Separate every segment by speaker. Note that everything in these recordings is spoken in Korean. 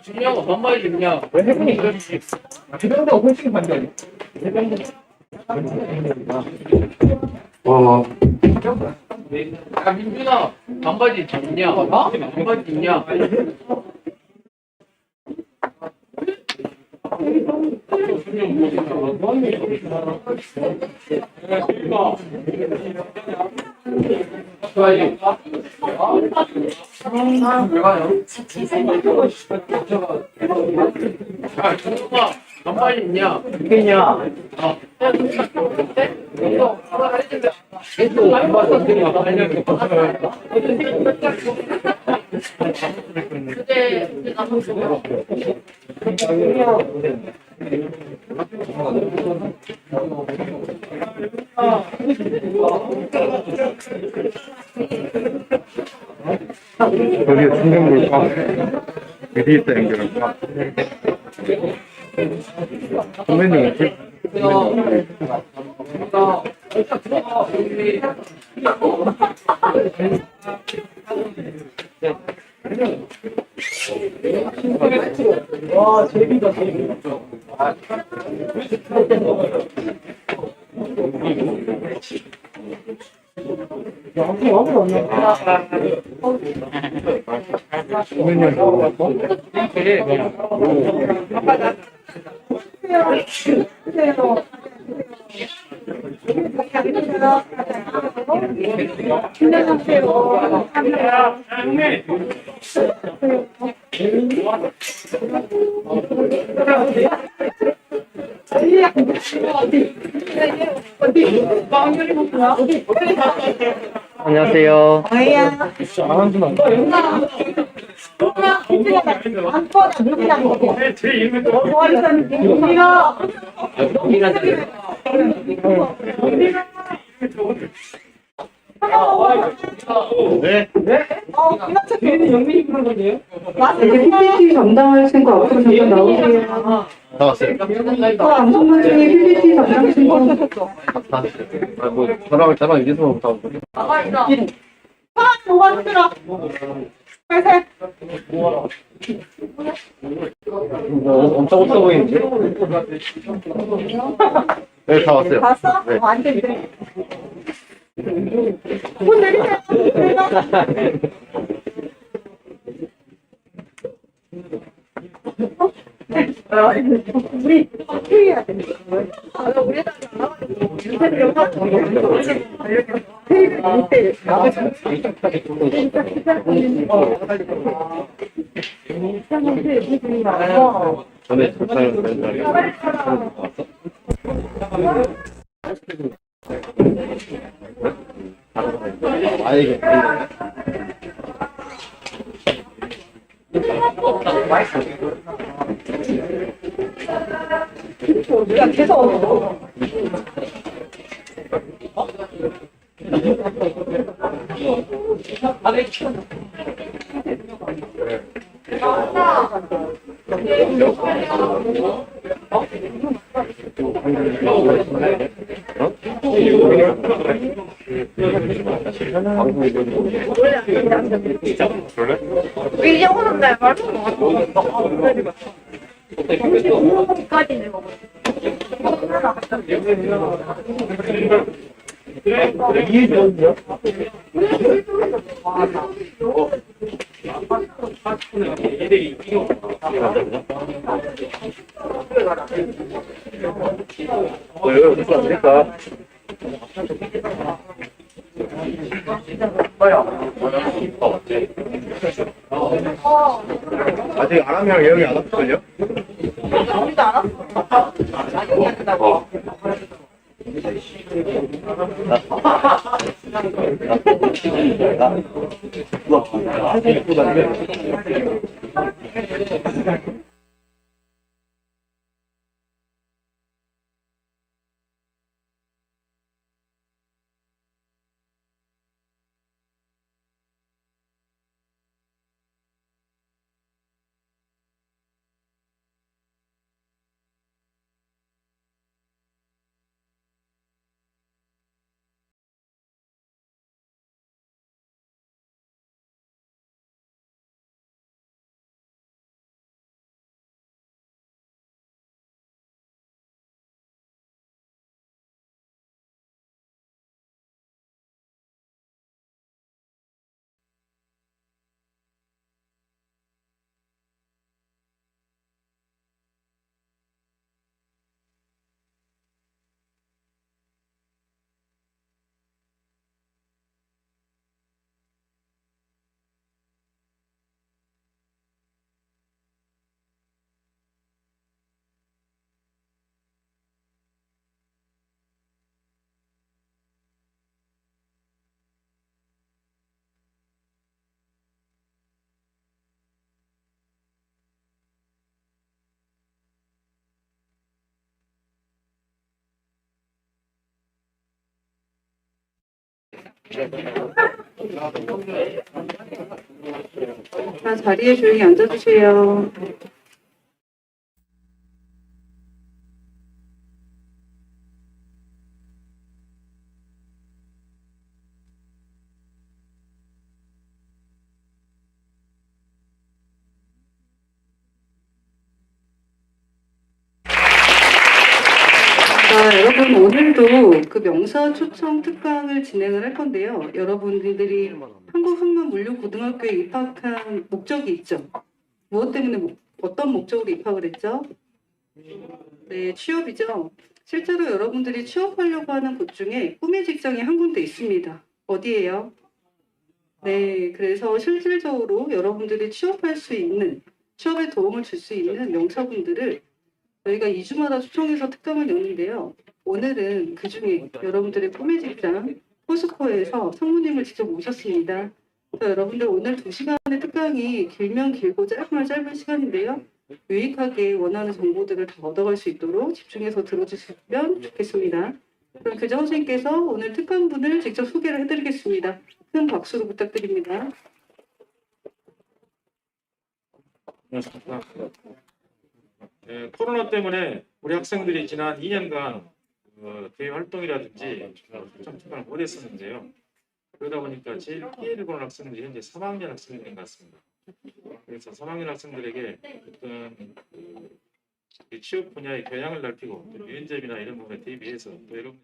Speaker 1: 중요한 건 반말이 그냥
Speaker 2: 왜 해보니 그렇지? 해병대가 훨씬 반대. 해병대.
Speaker 1: 야 민준아 반바지 있냐? 반바지 있냐? 좋아요. 야 정우가 반바지 있냐?
Speaker 2: 있겠냐?
Speaker 1: 어. 계속 반바지 어떻게
Speaker 3: 여기에 충전볼까? 어디 있다 연결할까? 선배님 어떻게?
Speaker 2: 와, 재밌다, 재밌다. 야, 아무도 없네.
Speaker 3: 선배님 뭐라고? 안녕하세요. 네.
Speaker 4: PPT 담당하신 거 앞으로 잠깐 나오세요.
Speaker 3: 다 왔어요.
Speaker 4: 방송분 중에 PPT 담당하신 거.
Speaker 3: 다 왔어요. 아, 뭐 저랑 이제서만 다 왔어요. 엄청 없어 보이는데? 네, 다 왔어요.
Speaker 4: 봤어?
Speaker 3: 네.
Speaker 4: 안 돼. 문 내리세요. 우리 회의해야 돼. 우리에다가 나와가지고 인터뷰 영상 회의를 이때 나가서
Speaker 3: 전에 잠깐 멘탈이 왔어? 아 이게
Speaker 4: 야 계속 우리 영어는 날 말도 까지 내가
Speaker 2: 이해되었냐?
Speaker 3: 여기 무슨 안 될까? 아직 아람이랑 예영이 안 왔을걸요?
Speaker 4: 우리도 안 왔어. 자, 자리에 조용히 앉아주세요. 자, 여러분 오늘도 그 명사 초청 특강을 진행을 할 건데요. 여러분들이 한국학문물류고등학교에 입학한 목적이 있죠. 무엇 때문에 어떤 목적으로 입학을 했죠? 네, 취업이죠. 실제로 여러분들이 취업하려고 하는 곳 중에 꿈의 직장이 한 군데 있습니다. 어디예요? 네, 그래서 실질적으로 여러분들이 취업할 수 있는, 취업에 도움을 줄 수 있는 명사분들을 저희가 2주마다 초청해서 특강을 여는데요. 오늘은 그 중에 여러분들의 꿈의 직장 포스코에서 상무님을 직접 모셨습니다. 여러분들 오늘 2시간의 특강이 길면 길고 짧으면 짧은 시간인데요. 유익하게 원하는 정보들을 다 얻어갈 수 있도록 집중해서 들어주시면 좋겠습니다. 그럼 교장 선생님께서 오늘 특강분을 직접 소개를 해드리겠습니다. 큰 박수로 부탁드립니다.
Speaker 5: 네, 코로나 때문에 우리 학생들이 지난 2년간 대외 활동이라든지 특강을 못했었는데요. 그러다 보니까 제일 피해를 보는 학생들이 현재 3학년 학생들인 것 같습니다. 그래서 3학년 학생들에게 어떤 취업 분야의 교양을 넓히고 또 면접이나 이런 부분에 대비해서 또 여러분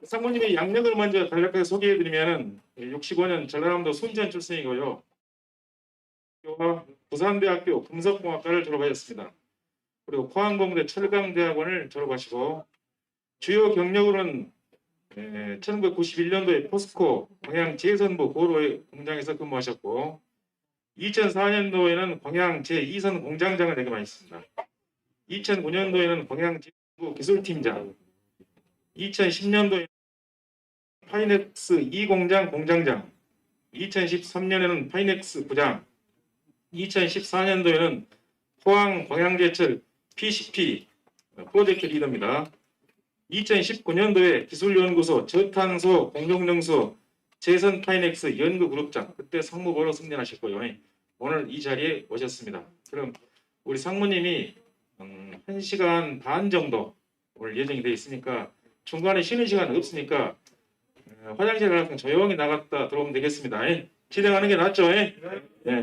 Speaker 5: 상무님의 양력을 먼저 간략하게 소개해드리면 65년 전라남도 순천 출생이고요. 부산대학교 금속공학과를 졸업하셨습니다. 그리고 포항공대 철강대학원을 졸업하시고 주요 경력으로는 1991년도에 포스코 광양제선부 고로 공장에서 근무하셨고 2004년도에는 광양 제2선 공장장을 내임하셨습니다. 2009년도에는 광양제선부 기술팀장, 2010년도에 파이넥스 2공장 공장장, 2013년에는 파이넥스 부장, 2014년도에는 포항 광양제철 PCP 프로젝트 리더입니다. 2019년도에 기술연구소 저탄소 공정능수 재선 파이넥스 연구그룹장, 그때 상무보로 승진하셨고요. 오늘 이 자리에 오셨습니다. 그럼 우리 상무님이 1시간 반 정도 오늘 예정이 되어 있으니까 중간에 쉬는 시간 없으니까 화장실 가서 조용히 나갔다 들어오면 되겠습니다. 진행하는 게 낫죠? 네,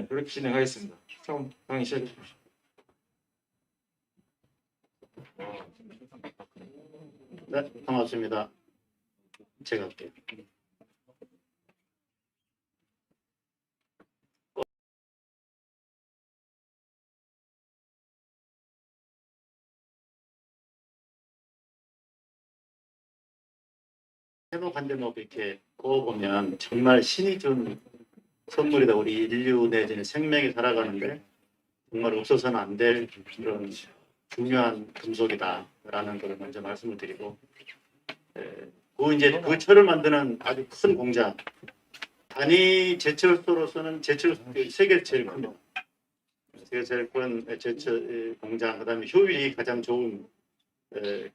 Speaker 5: 그렇게 진행하겠습니다. 상무 강의 시작해 주십시오.
Speaker 6: 네, 반갑습니다. 제가 할게요. 해먹 한 대목 이렇게 구워보면 정말 신이 준 선물이다. 우리 인류 내지는 생명이 살아가는데 정말 없어서는 안 될 그런 중요한 금속이다라는 걸 먼저 말씀을 드리고 그 이제 그 철을 만드는 아주 큰 공장. 단위 제철소로서는 세계 제일 큽니다. 세계 제일 큰 제철 공장, 그다음에 효율이 가장 좋은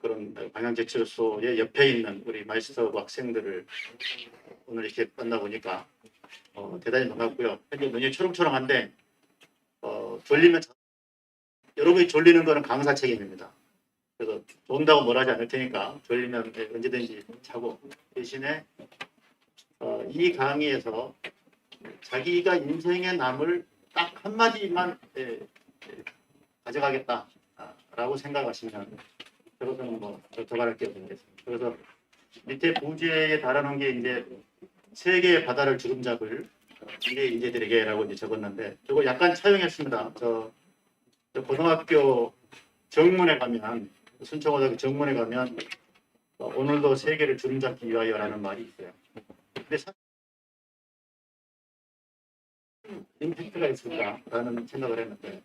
Speaker 6: 그런 방향제철소의 옆에 있는 우리 마이스터 학생들을 오늘 이렇게 만나보니까 대단히 반갑고요. 현재 눈이 초롱초롱한데 졸리면 여러분이 졸리는 거는 강사 책임입니다. 그래서 좋은다고 뭘 하지 않을 테니까 졸리면 언제든지 자고, 대신에 이 강의에서 자기가 인생의 남을 딱 한마디만 가져가겠다라고 생각하시면 저로서는 더 말할 게 없겠습니다. 그래서 밑에 부제에 달아놓은 게 이제 세계의 바다를 주름잡을 미래 인재들에게라고 이제 적었는데, 저거 약간 차용했습니다. 저 고등학교 정문에 가면, 순천고등학교 정문에 가면 오늘도 세계를 주름잡기 위하여라는 말이 있어요. 근데 임팩트가 있을까라는 생각을 했는데,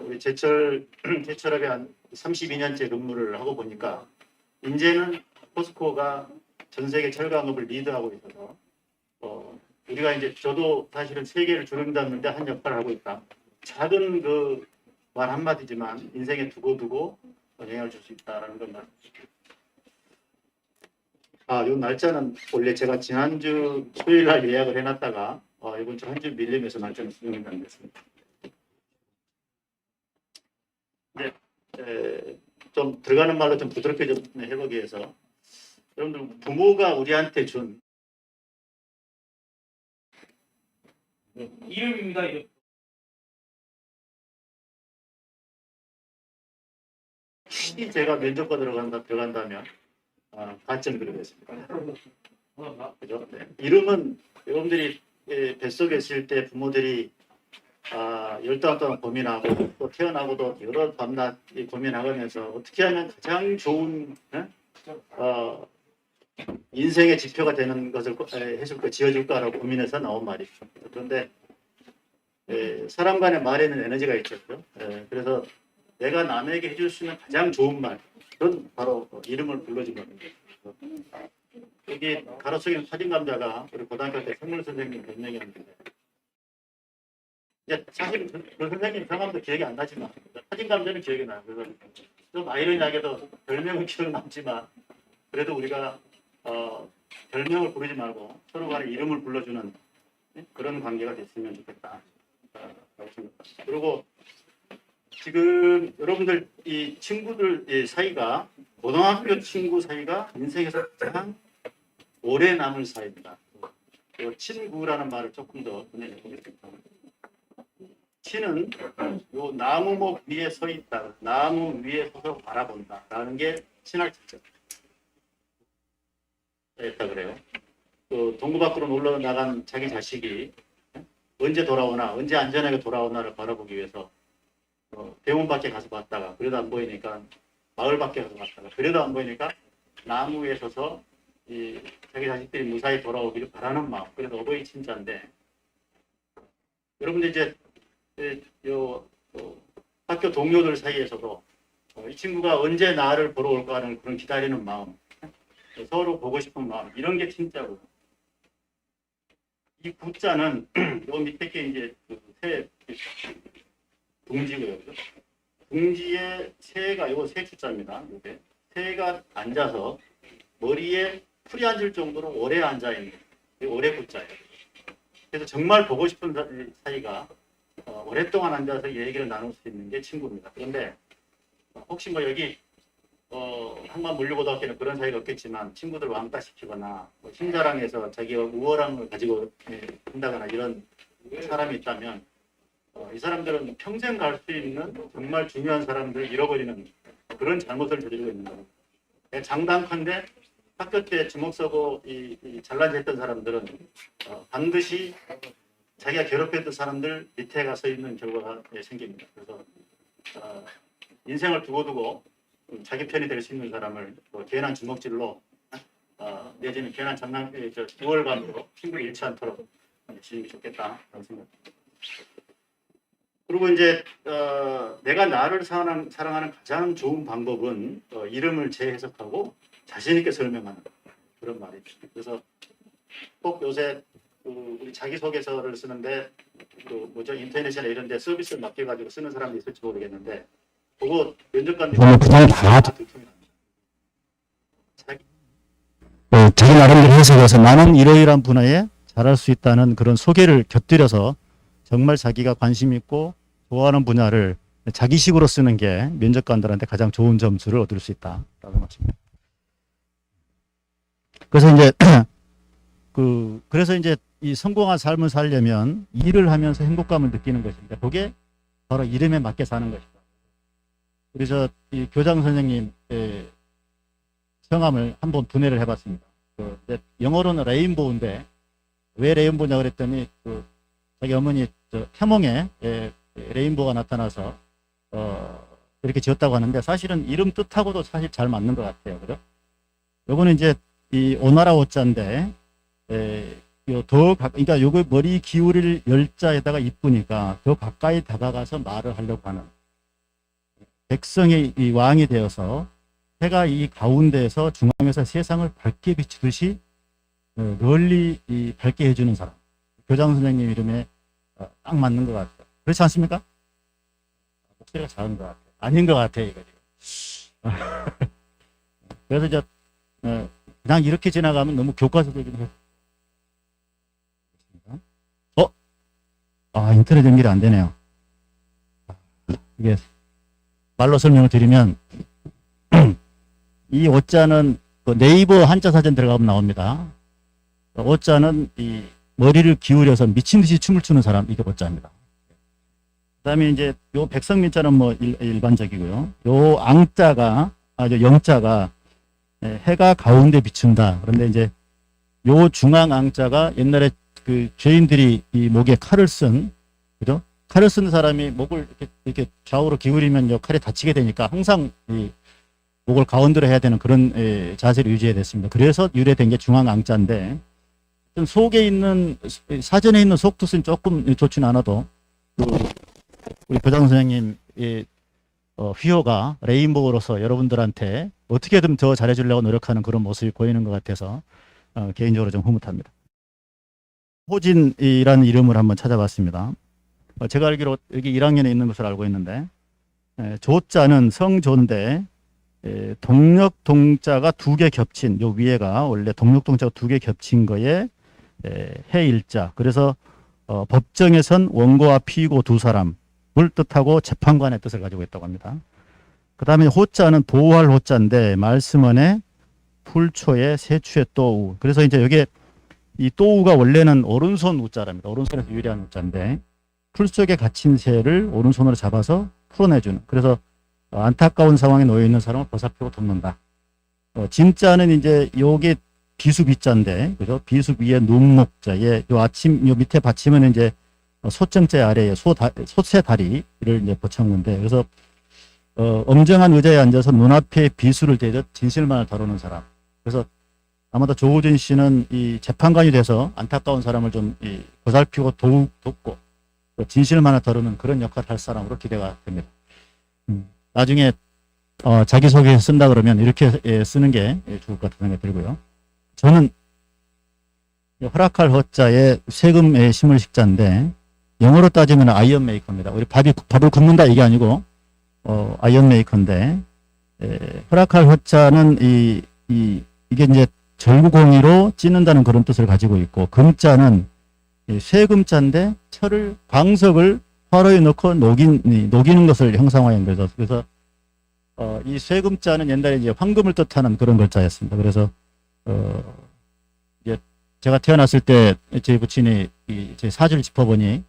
Speaker 6: 우리 제철업에 한 32년째 근무를 하고 보니까 이제는 포스코가 전 세계 철강업을 리드하고 있어서 우리가 이제 저도 사실은 세계를 주름잡는데 한 역할을 하고 있다. 작은 그 말 한마디지만 인생에 두고두고 영향을 줄 수 있다라는 걸 말씀드립니다. 요 날짜는 원래 제가 지난주 수요일 날 예약을 해놨다가 이번 주 한 주 밀리면서 날짜는 수정이 안 됐습니다. 좀 들어가는 말로 좀 부드럽게 좀 해보기 위해서, 여러분들 부모가 우리한테 준
Speaker 2: 이름입니다. 이름.
Speaker 6: 혹시 제가 면접과 들어간다면 가점 그리겠습니다. 그죠? 네. 이름은 여러분들이 뱃속에 있을 때 부모들이 10달 동안 고민하고 또 태어나고도 여러 밤낮 고민하면서 어떻게 하면 가장 좋은 인생의 지표가 되는 것을 해줄까, 지어줄까라고 고민해서 나온 말이죠. 그런데 사람 간의 말에는 에너지가 있죠. 그래서 내가 남에게 해줄 수 있는 가장 좋은 말, 그건 바로 이름을 불러준 겁니다. 여기 가로 속에 사진 감자가 우리 고등학교 때 선물 선생님 별명이었는데, 사실 그 선생님 성함도 기억이 안 나지만 사진 감자는 기억이 나요. 그래서 좀 아이러니하게도 별명은 기억 남지만, 그래도 우리가 별명을 부르지 말고 서로 간에 이름을 불러주는 그런 관계가 됐으면 좋겠다. 그리고 지금 여러분들 이 친구들 사이가, 고등학교 친구 사이가 인생에서 가장 오래 남을 사이입니다. 친구라는 말을 조금 더 분해해 보겠습니다. 친은 요 나무목 위에 서 있다, 나무 위에 서서 바라본다라는 게 친할 뜻이죠. 했다 그래요. 동구 밖으로 놀러 나간 자기 자식이 언제 돌아오나, 언제 안전하게 돌아오나를 바라보기 위해서 대문 밖에 가서 봤다가 그래도 안 보이니까 마을 밖에 가서 봤다가 그래도 안 보이니까 나무 위에 서서 자기 자식들이 무사히 돌아오기를 바라는 마음, 그래서 어버이 친자인데, 여러분들 이제 학교 동료들 사이에서도 이 친구가 언제 나를 보러 올까 하는 그런 기다리는 마음, 서로 보고 싶은 마음, 이런 게 진짜고, 이 구자는 요 밑에 게 이제 새 둥지고요. 둥지에 새가, 요거 새 주자입니다. 이게 새가 앉아서 머리에 풀이 앉을 정도로 오래 앉아 있는 오래 구자예요. 그래서 정말 보고 싶은 사이가 오랫동안 앉아서 얘기를 나눌 수 있는 게 친구입니다. 그런데 혹시 여기 한만 물류고등학교는 그런 사이가 없겠지만 친구들 왕따 시키거나 힘자랑해서 자기가 우월함을 가지고 한다거나 이런 사람이 있다면 이 사람들은 평생 갈 수 있는 정말 중요한 사람들을 잃어버리는 그런 잘못을 저지르고 있는 겁니다. 장담컨대 학교 때 주먹 서고 잘난 했던 사람들은 반드시 자기가 괴롭혔던 사람들 밑에 가서 있는 결과가 생깁니다. 그래서 인생을 두고두고 자기 편이 될 수 있는 사람을 괜한 주먹질로 내지는 괜한 우월감으로 친구를 잃지 않도록 지는 게 좋겠다 그런 생각입니다. 그리고 이제 내가 나를 사랑하는 가장 좋은 방법은 이름을 재해석하고 자신 있게 설명하는 그런 말입니다. 그래서 꼭 요새 우리 자기소개서를 쓰는데 인터넷이나 이런 데 서비스를 맡겨가지고 쓰는 사람도 있을지 모르겠는데 그거 면접관들이
Speaker 7: 그냥 다
Speaker 6: 들통이 납니다.
Speaker 7: 자기 나름대로 해석해서 나는 이러이러한 분야에 잘할 수 있다는 그런 소개를 곁들여서 정말 자기가 관심 있고 좋아하는 분야를 자기식으로 쓰는 게 면접관들한테 가장 좋은 점수를 얻을 수 있다라고 말씀입니다. 그래서 이제 그래서 이제 이 성공한 삶을 살려면 일을 하면서 행복감을 느끼는 것인데 그게 바로 이름에 맞게 사는 것이다. 그래서 이 교장 선생님의 성함을 한번 분해를 해봤습니다. 영어로는 레인보우인데 왜 레인보우냐 그랬더니 자기 어머니 태몽에 레인보우가 나타나서 이렇게 지었다고 하는데 사실은 이름 뜻하고도 사실 잘 맞는 것 같아요. 그죠? 요거는 이제 이 오나라 오자인데 그러니까 요거 머리 기울일 열자에다가 이쁘니까 더 가까이 다가가서 말을 하려고 하는 백성의 이 왕이 되어서 해가 이 가운데에서 중앙에서 세상을 밝게 비추듯이 널리 밝게 해주는 사람. 교장 선생님 이름에 딱 맞는 것 같아요. 그렇지 않습니까? 목소리가 작은 것 같아요. 아닌 것 같아요, 이거 지금. 그래서 이제 그냥 이렇게 지나가면 너무 교과서적이긴 해요. 인터넷 연결이 안 되네요. 이게 말로 설명을 드리면 이 오자는 네이버 한자 사전 들어가면 나옵니다. 오자는 이 머리를 기울여서 미친 듯이 춤을 추는 사람, 이게 오자입니다. 그 다음에 이제 요 백성민자는 뭐 일반적이고요. 요 앙자가, 영자가 해가 가운데 비춘다. 그런데 이제 요 중앙 앙자가 옛날에 그 죄인들이 이 목에 칼을 쓴, 그죠? 칼을 쓴 사람이 목을 이렇게 좌우로 기울이면 요 칼에 다치게 되니까 항상 이 목을 가운데로 해야 되는 그런 자세를 유지해야 됐습니다. 그래서 유래된 게 중앙 앙자인데 속에 있는 사전에 있는 속뜻은 조금 좋지는 않아도 우리 교장 선생님의 휘호가 레인보우로서 여러분들한테 어떻게든 더 잘해주려고 노력하는 그런 모습이 보이는 것 같아서 개인적으로 좀 흐뭇합니다. 호진이라는 이름을 한번 찾아봤습니다. 제가 알기로 여기 1학년에 있는 것을 알고 있는데 조자는 성조인데 동력동자가 두 개 겹친 요 위에가 원래 동력동자가 두 개 겹친 거에 해일자. 그래서 법정에선 원고와 피고 두 사람을 뜻하고 재판관의 뜻을 가지고 있다고 합니다. 그 다음에 호자는 보호할 호자인데 말씀원에 풀초에 세추에 또우. 그래서 이제 여기에 이 또우가 원래는 오른손 우자랍니다. 오른손에서 유래한 우자인데 풀 속에 갇힌 새를 오른손으로 잡아서 풀어내주는. 그래서 안타까운 상황에 놓여 있는 사람을 보살피고 돕는다. 진자는 이제 요게 비수비자인데, 그죠? 비수 위에 눈목자에 요 밑에 받침은 이제 소정자 아래에 소새 다리를 이제 붙인 건데, 그래서 엄정한 의자에 앉아서 눈앞에 비수를 대듯 진실만을 다루는 사람. 그래서 아마도 조우진 씨는 이 재판관이 돼서 안타까운 사람을 좀 보살피고 돕고 진실만을 다루는 그런 역할을 할 사람으로 기대가 됩니다. 나중에 자기소개 쓴다 그러면 이렇게 쓰는 게 좋을 것 같은 생각이 들고요. 저는 허락할 허자에 세금의 심을 식자인데 영어로 따지면 아이언 메이커입니다. 우리 밥을 굽는다 이게 아니고 아이언 메이커인데 허락할 허자는 이게 이제 절구공이로 찢는다는 그런 뜻을 가지고 있고 금자는 쇠금자인데 철을 광석을 화로에 넣고 녹이는 것을 형상화한 거죠. 그래서 이 쇠금자는 옛날에 이제 황금을 뜻하는 그런 글자였습니다. 그래서 이제 제가 태어났을 때 제 부친이 제 사주를 짚어보니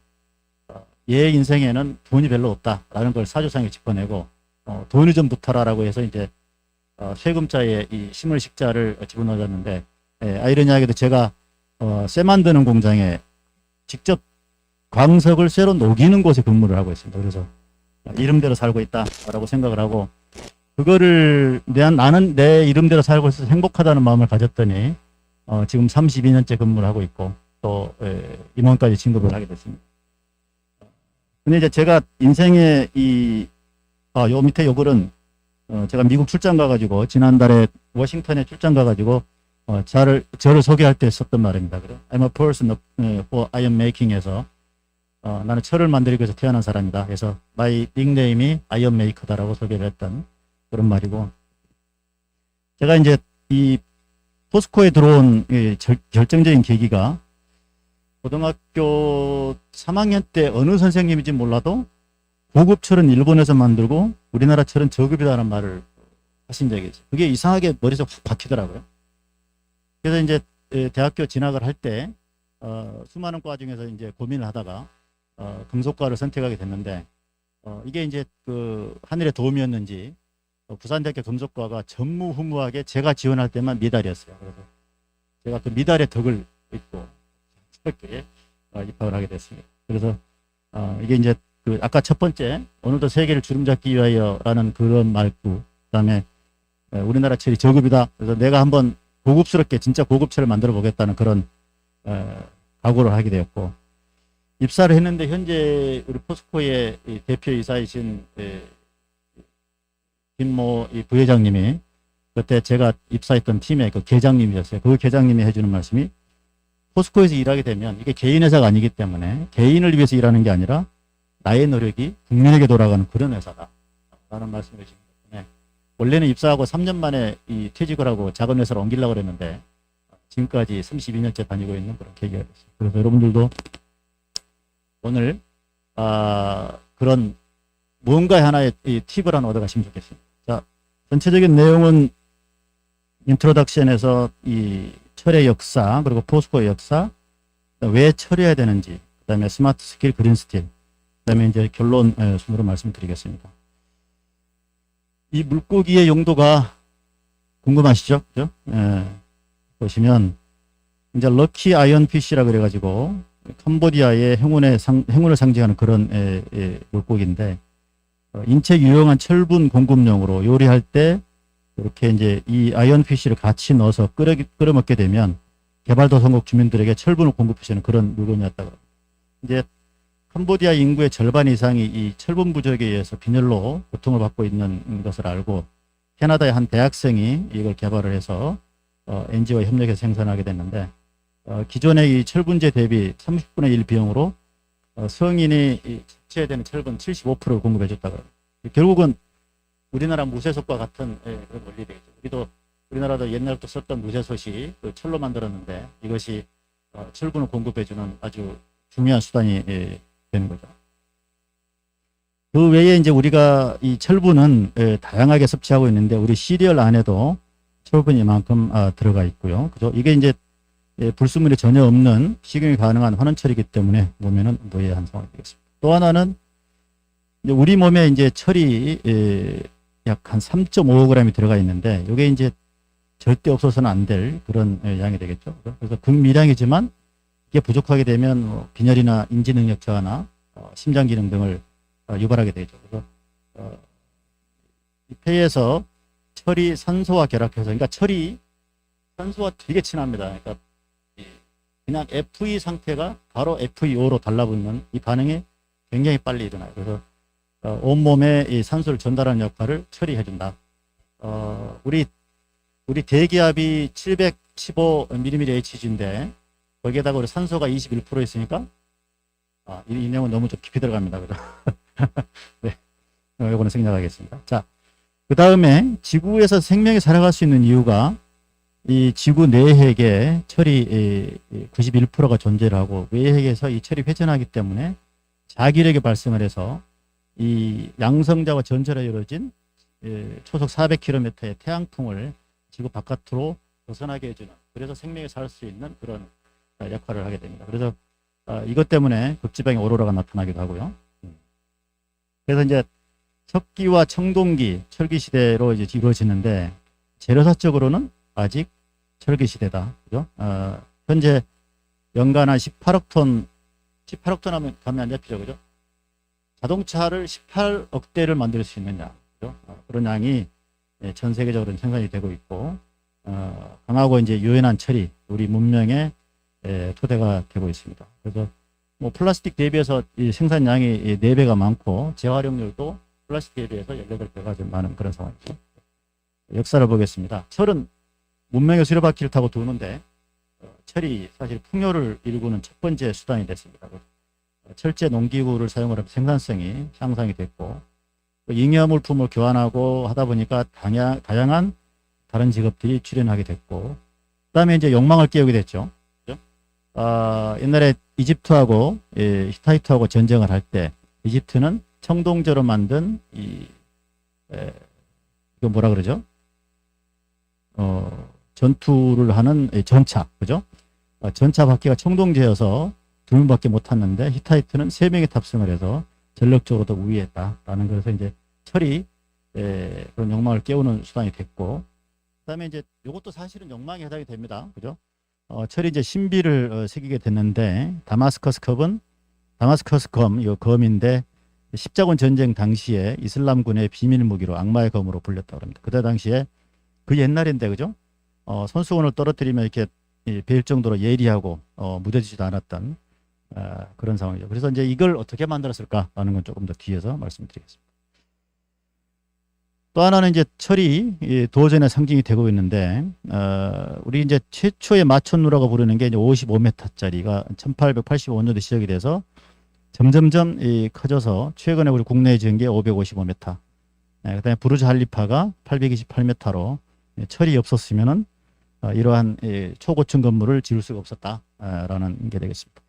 Speaker 7: 얘 인생에는 돈이 별로 없다라는 걸 사주상에 짚어내고 돈이 좀 붙어라라고 해서 이제 쇠금자에 이 심을 식자를 집어넣었는데 아이러니하게도 제가 쇠 만드는 공장에 직접 광석을 쇠로 녹이는 곳에 근무를 하고 있습니다. 그래서 이름대로 살고 있다라고 생각을 하고 그거를 나는 내 이름대로 살고 있어서 행복하다는 마음을 가졌더니 지금 32년째 근무를 하고 있고 또 임원까지 진급을 하게 됐습니다. 근데 이제 제가 인생의 요 밑에 요 글은 제가 미국 출장 가가지고 지난달에 워싱턴에 출장 가가지고 저를 소개할 때 썼던 말입니다. 그래. I'm a person for iron making에서 나는 철을 만들기 위해서 태어난 사람이다. 그래서 my 닉네임이 아이언 메이커다라고 소개를 했던 그런 말이고, 제가 이제 이 포스코에 들어온 결정적인 계기가 고등학교 3학년 때 어느 선생님인지 몰라도 고급 철은 일본에서 만들고 우리나라 철은 저급이다라는 말을 하신 적이 있어요. 그게 이상하게 머릿속에 확 박히더라고요. 그래서 이제 대학교 진학을 할 때 수많은 과 중에서 이제 고민을 하다가 금속과를 선택하게 됐는데, 이게 이제 그 하늘의 도움이었는지 부산대학교 금속과가 전무후무하게 제가 지원할 때만 미달이었어요. 그래서 제가 그 미달의 덕을 입고 그렇게 입학을 하게 됐습니다. 그래서 이게 이제 그 아까 첫 번째 오늘도 세계를 주름잡기 위하여라는 그런 말구, 그다음에 우리나라 철이 저급이다. 그래서 내가 한번 고급스럽게 진짜 고급철을 만들어 보겠다는 그런 각오를 하게 되었고, 입사를 했는데 현재 우리 포스코의 대표이사이신 김모 부회장님이 그때 제가 입사했던 팀의 그 계장님이셨어요. 그 계장님이 해주는 말씀이, 포스코에서 일하게 되면 이게 개인 회사가 아니기 때문에 개인을 위해서 일하는 게 아니라 나의 노력이 국민에게 돌아가는 그런 회사다 라는 말씀을 해주신 거예요. 원래는 입사하고 3년 만에 퇴직을 하고 작은 회사로 옮기려고 그랬는데 지금까지 32년째 다니고 있는 그런 계기가 됐어요. 그래서 여러분들도 오늘 그런 무언가 하나의 팁을 하나 얻어가시면 좋겠습니다. 자, 전체적인 내용은 인트로덕션에서 이 철의 역사, 그리고 포스코의 역사, 왜 철해야 되는지, 그 다음에 스마트 스킬, 그린 스틸, 그 다음에 이제 결론 순으로 말씀드리겠습니다. 이 물고기의 용도가 궁금하시죠? 그죠? 보시면 이제 럭키 아이언피쉬라 그래가지고 캄보디아의 행운을 상징하는 그런 물고기인데, 인체 유용한 철분 공급용으로 요리할 때 이렇게 이제 이 아이언피쉬를 같이 넣어서 끓여 먹게 되면 개발도상국 주민들에게 철분을 공급해주는 그런 물건이었다고. 이제 캄보디아 인구의 절반 이상이 이 철분 부족에 의해서 빈혈로 고통을 받고 있는 것을 알고 캐나다의 한 대학생이 이걸 개발을 해서 NGO와 협력해서 생산하게 됐는데, 기존의 이 철분제 대비 30분의 1 비용으로 성인이 섭취해야 되는 철분 75%를 공급해 줬다고. 결국은 우리나라 무쇠솥과 같은 그런 원리 되겠죠. 우리나라도 옛날부터 썼던 무쇠솥이 그 철로 만들었는데 이것이 철분을 공급해주는 아주 중요한 수단이 되는 거죠. 그 외에 이제 우리가 이 철분은 다양하게 섭취하고 있는데 우리 시리얼 안에도 철분이 이만큼 들어가 있고요. 그죠? 이게 이제 불순물이 전혀 없는 식용이 가능한 환원철이기 때문에 몸에는 무해한 상황이 되겠습니다. 또 하나는 이제 우리 몸에 이제 철이 약 한 3.5g이 들어가 있는데 이게 이제 절대 없어서는 안 될 그런 양이 되겠죠. 그래서 극미량이지만 이게 부족하게 되면 빈혈이나 인지 능력 저하나 심장 기능 등을 유발하게 되죠. 그래서 이 폐에서 철이 산소와 결합해서, 그러니까 철이 산소와 되게 친합니다. 그러니까 그냥 FE 상태가 바로 FeO로 달라붙는 이 반응이 굉장히 빨리 일어나요. 그래서 온몸에 이 산소를 전달하는 역할을 철이 해준다. 우리 대기압이 715mmHg인데 거기에다가 우리 산소가 21% 있으니까 이 내용은 너무 좀 깊이 들어갑니다. 그죠? 네, 이거는 생략하겠습니다. 자, 그 다음에 지구에서 생명이 살아갈 수 있는 이유가 이 지구 내핵에 철이 91%가 존재를 하고 외핵에서 이 철이 회전하기 때문에 자기력이 발생을 해서 이 양성자와 전철에 이루어진 초속 400km의 태양풍을 지구 바깥으로 벗어나게 해주는, 그래서 생명이 살 수 있는 그런 역할을 하게 됩니다. 그래서 이것 때문에 극지방의 오로라가 나타나기도 하고요. 그래서 이제 석기와 청동기, 철기 시대로 이제 이루어지는데 재료사적으로는 아직 철기 시대다. 그죠? 현재 연간 한 18억 톤 하면 감이 안 잡히죠. 그죠? 자동차를 18억 대를 만들 수 있느냐. 그죠? 그런 양이 전 세계적으로 생산이 되고 있고, 강하고 이제 유연한 철이 우리 문명의 토대가 되고 있습니다. 그래서 뭐 플라스틱 대비해서 이 생산량이 4배가 많고 재활용률도 플라스틱에 비해서 18배가 좀 많은 그런 상황이죠. 역사를 보겠습니다. 철은 문명의 수레바퀴를 타고 도는데 철이 사실 풍요를 이루고는 첫 번째 수단이 됐습니다. 철제 농기구를 사용하면 생산성이 향상이 됐고 잉여 물품을 교환하고 하다 보니까 다양한 다른 직업들이 출현하게 됐고 그다음에 이제 욕망을 깨우게 됐죠. 그렇죠? 옛날에 이집트하고 히타이트하고 전쟁을 할 때 이집트는 청동제로 만든 이거 뭐라 그러죠? 전투를 하는 전차, 그죠? 전차 바퀴가 청동제여서 2명밖에 못 탔는데 히타이트는 3명이 탑승을 해서 전력적으로 더 우위했다라는 그래서 이제 철이 그런 욕망을 깨우는 수단이 됐고 그다음에 이제 이것도 사실은 욕망에 해당이 됩니다, 그죠? 철이 이제 신비를 새기게 됐는데 다마스커스 검, 이 검인데 십자군 전쟁 당시에 이슬람군의 비밀 무기로 악마의 검으로 불렸다고 합니다. 그때 당시에 그 옛날인데 그죠? 손수건을 떨어뜨리면 이렇게 베일 정도로 예리하고 무뎌지지도 않았던 그런 상황이죠. 그래서 이제 이걸 어떻게 만들었을까라는 건 조금 더 뒤에서 말씀드리겠습니다. 또 하나는 이제 철이 도전의 상징이 되고 있는데 우리 이제 최초의 마천루라고 부르는 게 이제 55m짜리가 1885년도에 시작이 돼서 점점점 커져서 최근에 우리 국내에 지은 게 555m. 그다음에 부르즈 할리파가 828m로 철이 없었으면은 이러한 초고층 건물을 지을 수가 없었다라는 게 되겠습니다.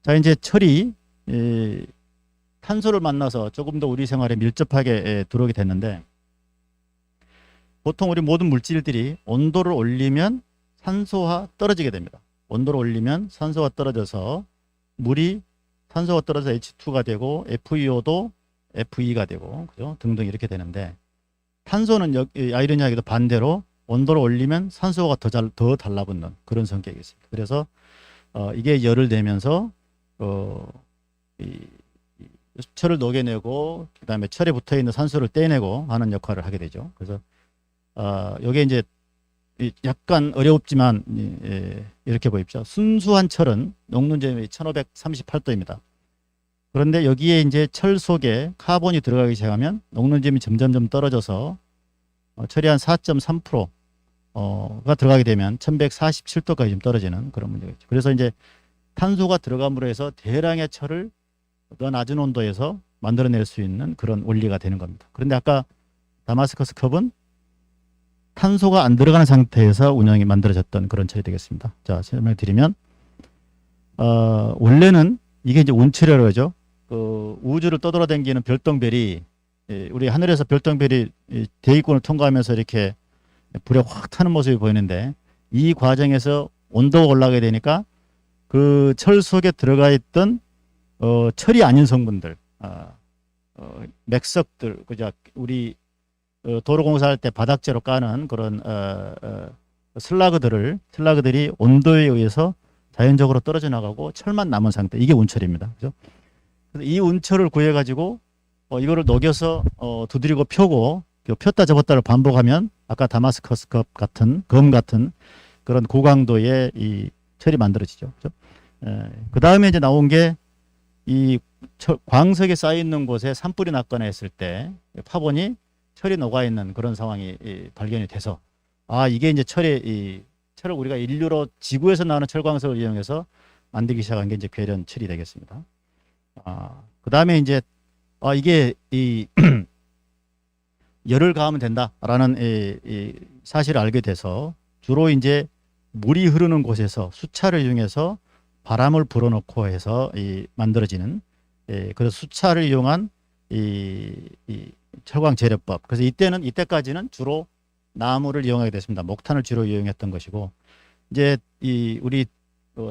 Speaker 7: 자, 이제 철이 탄소를 만나서 조금 더 우리 생활에 밀접하게 들어오게 됐는데 보통 우리 모든 물질들이 온도를 올리면 산소가 떨어지게 됩니다. 온도를 올리면 산소가 떨어져서 물이 산소가 떨어져서 H2가 되고 FeO도 Fe가 되고 그죠? 등등 이렇게 되는데 탄소는 아이러니하게도 반대로 온도를 올리면 산소가 더 달라붙는 그런 성격이 있습니다. 그래서 이게 열을 내면서 철을 녹여내고 그다음에 철에 붙어 있는 산소를 떼내고 하는 역할을 하게 되죠. 그래서 여기에 이제 약간 어렵지만 이렇게 보십시오. 순수한 철은 녹는점이 1538도입니다. 그런데 여기에 이제 철 속에 카본이 들어가기 시작하면 녹는점이 점점점 떨어져서 철이 한 4.3%가 들어가게 되면 1147도까지 좀 떨어지는 그런 문제가 있죠. 그래서 이제 탄소가 들어감으로 해서 대량의 철을 더 낮은 온도에서 만들어낼 수 있는 그런 원리가 되는 겁니다. 그런데 아까 다마스커스 컵은 탄소가 안 들어가는 상태에서 운영이 만들어졌던 그런 철이 되겠습니다. 자, 설명을 드리면 원래는 이게 이제 운철이라고 하죠. 우주를 떠돌아다니는 별똥별이 우리 하늘에서 별똥별이 대기권을 통과하면서 이렇게 불에 확 타는 모습이 보이는데 이 과정에서 온도가 올라가게 되니까 그 철 속에 들어가 있던 철이 아닌 성분들, 맥석들, 그죠? 우리 도로공사할 때 바닥재로 까는 그런 슬라그들이 온도에 의해서 자연적으로 떨어져 나가고 철만 남은 상태. 이게 운철입니다. 그죠? 그래서 이 운철을 구해 가지고 이거를 녹여서 두드리고 펴고 폈다 접었다를 반복하면 아까 다마스커스 검 같은 그런 고강도의 이 철이 만들어지죠. 그죠? 그 다음에 이제 나온 게 이 광석에 쌓여 있는 곳에 산불이 났거나 했을 때 파본이 철이 녹아 있는 그런 상황이 발견이 돼서 이게 이제 철을 우리가 인류로 지구에서 나오는 철광석을 이용해서 만들기 시작한 게 이제 괴련 철이 되겠습니다. 그 다음에 이제 이게 이 열을 가하면 된다라는 이 사실을 알게 돼서 주로 이제 물이 흐르는 곳에서 수차를 이용해서 바람을 불어넣고 해서 만들어지는 그래서 수차를 이용한 이 철광 재래법. 그래서 이때까지는 주로 나무를 이용하게 됐습니다. 목탄을 주로 이용했던 것이고 이제 우리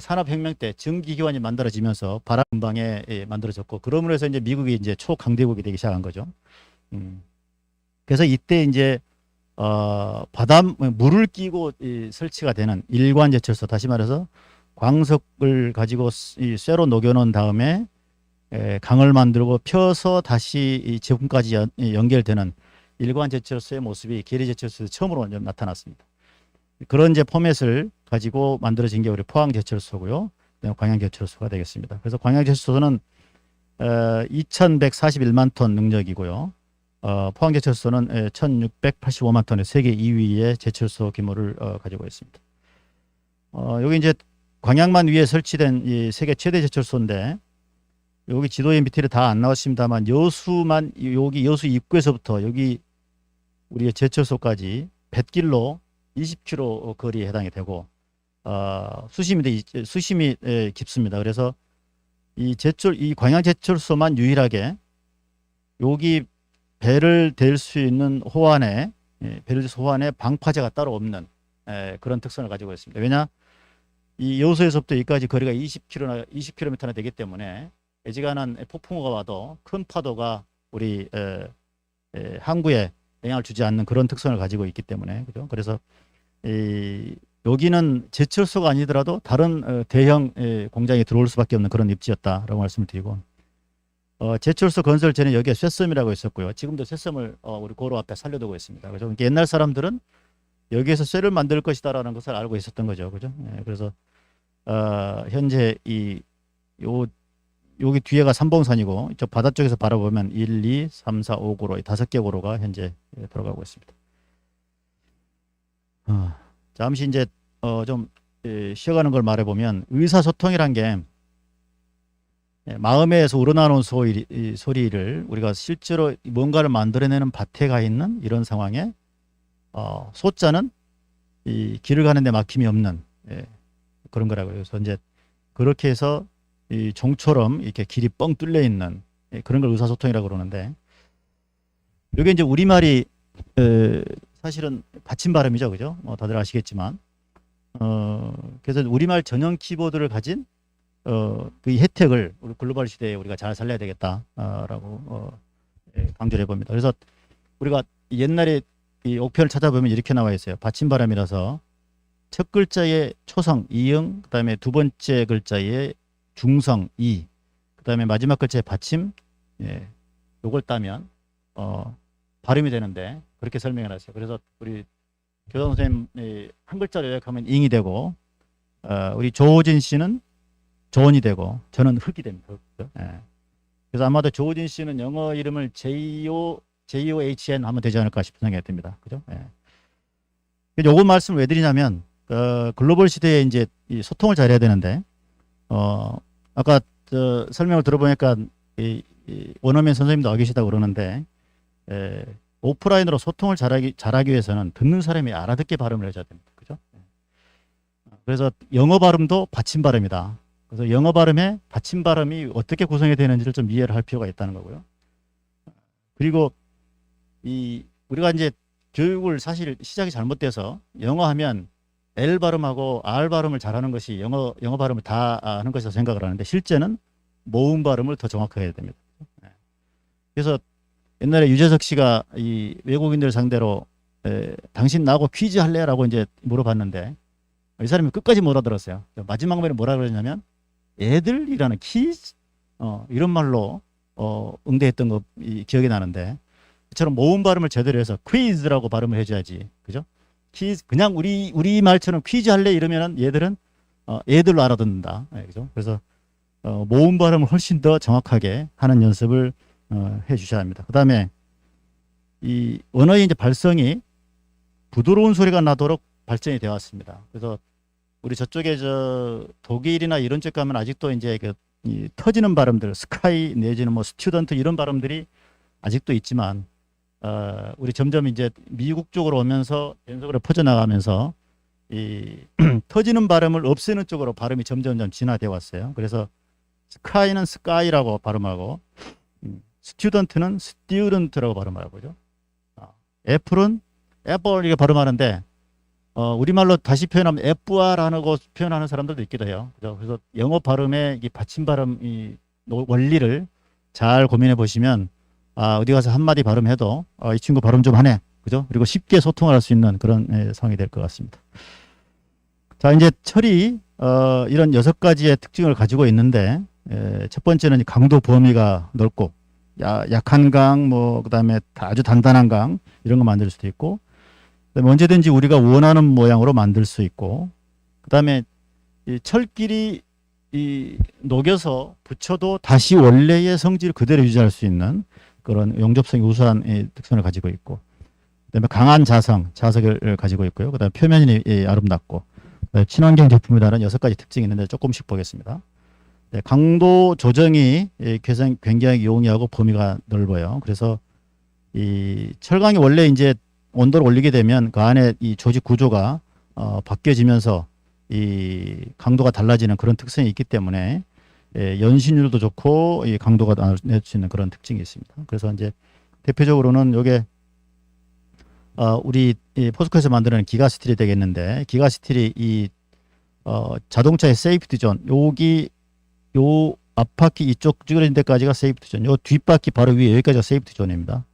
Speaker 7: 산업혁명 때 전기기관이 만들어지면서 바람 근방에 만들어졌고 그러므로 해서 이제 미국이 이제 초강대국이 되기 시작한 거죠. 그래서 이때 이제 물을 끼고 설치가 되는 일관제철소, 다시 말해서 광석을 가지고 쇠로 녹여놓은 다음에 강을 만들고 펴서 다시 이 제품까지 연결되는 일관제철소의 모습이 계리제철소에서 처음으로 나타났습니다. 그런 이제 포맷을 가지고 만들어진 게 우리 포항제철소고요. 광양제철소가 되겠습니다. 그래서 광양제철소는 2141만 톤 능력이고요. 포항제철소는 1685만 톤의 세계 2위의 제철소 규모를 가지고 있습니다. 여기 이제 광양만 위에 설치된 이 세계 최대 제철소인데 여기 지도에 밑에 다 안 나왔습니다만 여수만 여기 여수 입구에서부터 여기 우리의 제철소까지 뱃길로 20km 거리에 해당이 되고 수심이 깊습니다. 그래서 이 광양 제철소만 유일하게 여기 배를 댈 수 있는 호환에 방파제가 따로 없는 그런 특성을 가지고 있습니다. 왜냐 이 여수에서부터 여기까지 거리가 20km나 되기 때문에 애지간한 폭풍우가 와도 큰 파도가 우리 항구에 영향을 주지 않는 그런 특성을 가지고 있기 때문에 그죠? 그래서 여기는 제철소가 아니더라도 다른 대형 공장이 들어올 수밖에 없는 그런 입지였다라고 말씀을 드리고 제철소 건설 전에 여기에 쇠섬이라고 있었고요. 지금도 쇠섬을 우리 고로 앞에 살려두고 있습니다. 그죠? 그러니까 옛날 사람들은 여기에서 쇠를 만들 것이다라는 것을 알고 있었던 거죠. 그죠? 그래서 현재 여기 뒤에가 삼봉산이고 저 바다 쪽에서 바라보면 1, 2, 3, 4, 5 고로 5개 고로가 현재 들어가고 있습니다. 잠시 이제 좀 쉬어가는 걸 말해보면 의사소통이란 게 마음에서 우러나오는 소리를 우리가 실제로 뭔가를 만들어내는 밭에 가 있는 이런 상황에 소자는 이 길을 가는데 막힘이 없는 그런 거라고요. 그래서 이제 그렇게 해서 이 종처럼 이렇게 길이 뻥 뚫려 있는 그런 걸 의사소통이라고 그러는데 이게 이제 우리말이 사실은 받침 발음이죠, 그죠? 다들 아시겠지만 그래서 우리말 전용 키보드를 가진 그 혜택을 우리 글로벌 시대에 우리가 잘 살려야 되겠다라고 강조를 해봅니다. 그래서 우리가 옛날에 이 옥편을 찾아보면 이렇게 나와 있어요. 받침 발음이라서 첫 글자의 초성 이응, 그다음에 두 번째 글자의 중성 이, 그다음에 마지막 글자의 받침 요걸 따면 발음이 되는데 그렇게 설명을 하세요. 그래서 우리 교장 선생님 한 글자로 요약하면 잉이 되고 우리 조호진 씨는 조언이 되고 저는 흙이 됩니다. 흙. 그래서 아마도 조호진 씨는 영어 이름을 JOHN 하면 되지 않을까 싶은 생각이 듭니다. 그죠? 요거 말씀을 왜 드리냐면 글로벌 시대에 이제 이 소통을 잘해야 되는데 아까 설명을 들어보니까 이 원어민 선생님도 와 계시다고 그러는데 오프라인으로 소통을 잘하기 위해서는 듣는 사람이 알아듣게 발음을 해줘야 됩니다. 그죠? 그래서 영어 발음도 받침 발음이다. 그래서 영어 발음에 받침 발음이 어떻게 구성이 되는지를 좀 이해를 할 필요가 있다는 거고요. 그리고 우리가 이제 교육을 사실 시작이 잘못돼서 영어 하면 L 발음하고 R 발음을 잘하는 것이 영어 발음을 다 하는 것이라고 생각을 하는데 실제는 모음 발음을 더 정확하게 해야 됩니다. 그래서 옛날에 유재석 씨가 이 외국인들 상대로 당신 나하고 퀴즈 할래라고 이제 물어봤는데 이 사람이 끝까지 못 알아들었어요. 마지막 말에 뭐라 그러냐면 애들이라는 키즈 이런 말로 응대했던 거 기억이 나는데 이처럼 모음 발음을 제대로 해서 퀴즈라고 발음을 해줘야지. 그죠? 퀴즈 그냥 우리 말처럼 퀴즈 할래 이러면은 얘들은 애들로 알아듣는다. 그죠? 그래서 모음 발음을 훨씬 더 정확하게 하는 연습을 해 주셔야 합니다. 그다음에 이 언어의 이제 발성이 부드러운 소리가 나도록 발전이 되어 왔습니다. 그래서 우리 저쪽에 독일이나 이런 쪽 가면 아직도 이제 이 터지는 발음들, 스카이 내지는 뭐 스튜던트 이런 발음들이 아직도 있지만 우리 점점 이제 미국 쪽으로 오면서 연속으로 퍼져나가면서 이 터지는 발음을 없애는 쪽으로 발음이 점점 진화되어 왔어요. 그래서 스카이는 스카이라고 발음하고 스튜던트는 스튜던트라고 발음하고 그죠? 애플은 애플 이렇게 발음하는데 우리말로 다시 표현하면 애플라고 표현하는 사람들도 있기도 해요. 그죠? 그래서 영어 발음의 이 받침 발음 이 원리를 잘 고민해 보시면 어디 가서 한마디 발음해도 이 친구 발음 좀 하네. 그죠? 그리고 쉽게 소통을 할 수 있는 그런 상황이 될 것 같습니다. 자, 이제 철이 이런 6가지의 특징을 가지고 있는데 첫 번째는 강도 범위가 넓고 약한 강, 그다음에 아주 단단한 강 이런 거 만들 수도 있고 그다음에 언제든지 우리가 원하는 모양으로 만들 수 있고 그다음에 이 철길이 녹여서 붙여도 다시 원래의 성질 그대로 유지할 수 있는 그런 용접성이 우수한 특성을 가지고 있고, 그다음에 강한 자석을 가지고 있고요. 그다음에 표면이 아름답고, 친환경 제품이라는 6가지 특징이 있는데 조금씩 보겠습니다. 네, 강도 조정이 굉장히 용이하고 범위가 넓어요. 그래서 이 철강이 원래 이제 온도를 올리게 되면 그 안에 이 조직 구조가 바뀌어지면서 이 강도가 달라지는 그런 특성이 있기 때문에 연신율도 좋고 이 강도가 낼 수 있는 그런 특징이 있습니다. 그래서 이제 대표적으로는 요게 우리 포스코에서 만드는 기가 스틸이 되겠는데, 기가 스틸이 이 자동차의 세이프티 존, 여기 요 앞바퀴 이쪽 찌그러진 데까지가 세이프티 존, 요 뒷바퀴 바로 위에 여기까지가 세이프티 존입니다.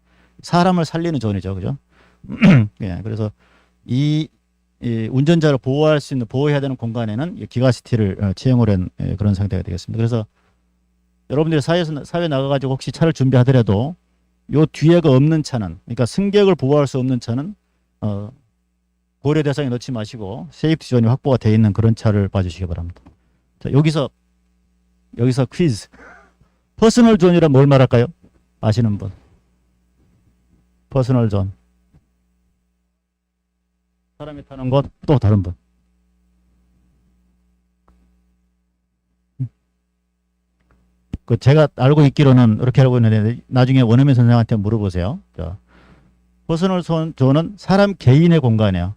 Speaker 7: 사람을 살리는 존이죠, 그죠? 예, 그래서 이 운전자를 보호할 수 있는, 보호해야 되는 공간에는 기가 스틸을 채용을 한 그런 상태가 되겠습니다. 그래서 여러분들이 사회 나가가지고 혹시 차를 준비하더라도 요 뒤에가 없는 차는, 그러니까 승객을 보호할 수 없는 차는 고려 대상에 넣지 마시고 세이프티 존이 확보가 되어 있는 그런 차를 봐주시기 바랍니다. 자, 여기서 퀴즈. 퍼스널 존이란 뭘 말할까요? 아시는 분? 퍼스널 존. 사람이 타는 것, 또 다른 분. 그 제가 알고 있기로는 이렇게 알고 있는데 나중에 원어민 선생한테 물어보세요. 자, 퍼스널 존은 사람 개인의 공간이에요.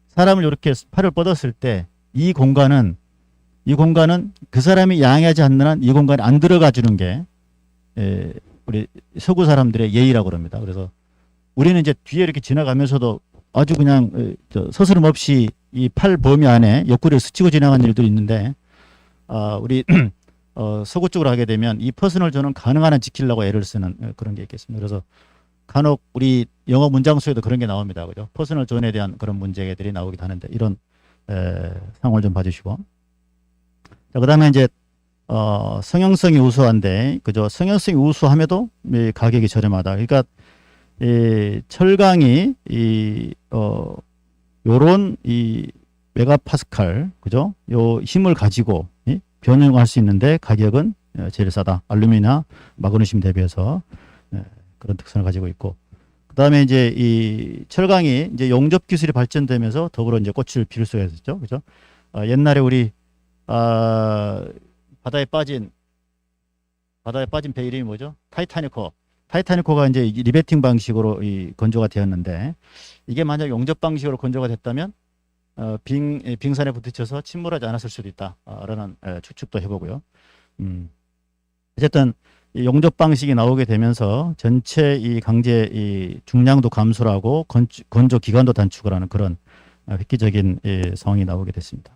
Speaker 7: 사람을 이렇게 팔을 뻗었을 때 이 공간은 그 사람이 양해하지 않는 한 이 공간에 안 들어가 주는 게 우리 서구 사람들의 예의라고 그럽니다. 그래서 우리는 이제 뒤에 이렇게 지나가면서도 아주 그냥 서스럼 없이 이 팔 범위 안에 옆구리를 스치고 지나가는 일들이 있는데, 우리 서구 쪽으로 하게 되면 이 퍼스널 존은 가능한 한 지키려고 애를 쓰는 그런 게 있겠습니다. 그래서 간혹 우리 영어 문장 속에도 그런 게 나옵니다. 그죠? 퍼스널 존에 대한 그런 문제들이 나오기도 하는데, 이런 상황을 좀 봐주시고. 자, 그 다음에 이제 성형성이 우수한데, 그죠? 성형성이 우수함에도 가격이 저렴하다. 그러니까 철강이 요런 이 메가파스칼, 그죠? 요 힘을 가지고 변형할 수 있는데 가격은 제일 싸다. 알루미늄이나 마그네슘 대비해서 그런 특성을 가지고 있고, 그 다음에 이제 이 철강이 이제 용접 기술이 발전되면서 더불어 이제 꽃을 피울 수가 있었죠, 그죠? 옛날에 우리 바다에 빠진 배 이름이 뭐죠? 타이타니코가 이제 리베팅 방식으로 건조가 되었는데, 이게 만약 용접 방식으로 건조가 됐다면 빙산에 부딪혀서 침몰하지 않았을 수도 있다 라는 추측도 해보고요. 어쨌든 이 용접 방식이 나오게 되면서 전체 이 강제 이 중량도 감소를 하고 건조 기간도 단축을 하는 그런 획기적인 상황이 나오게 됐습니다.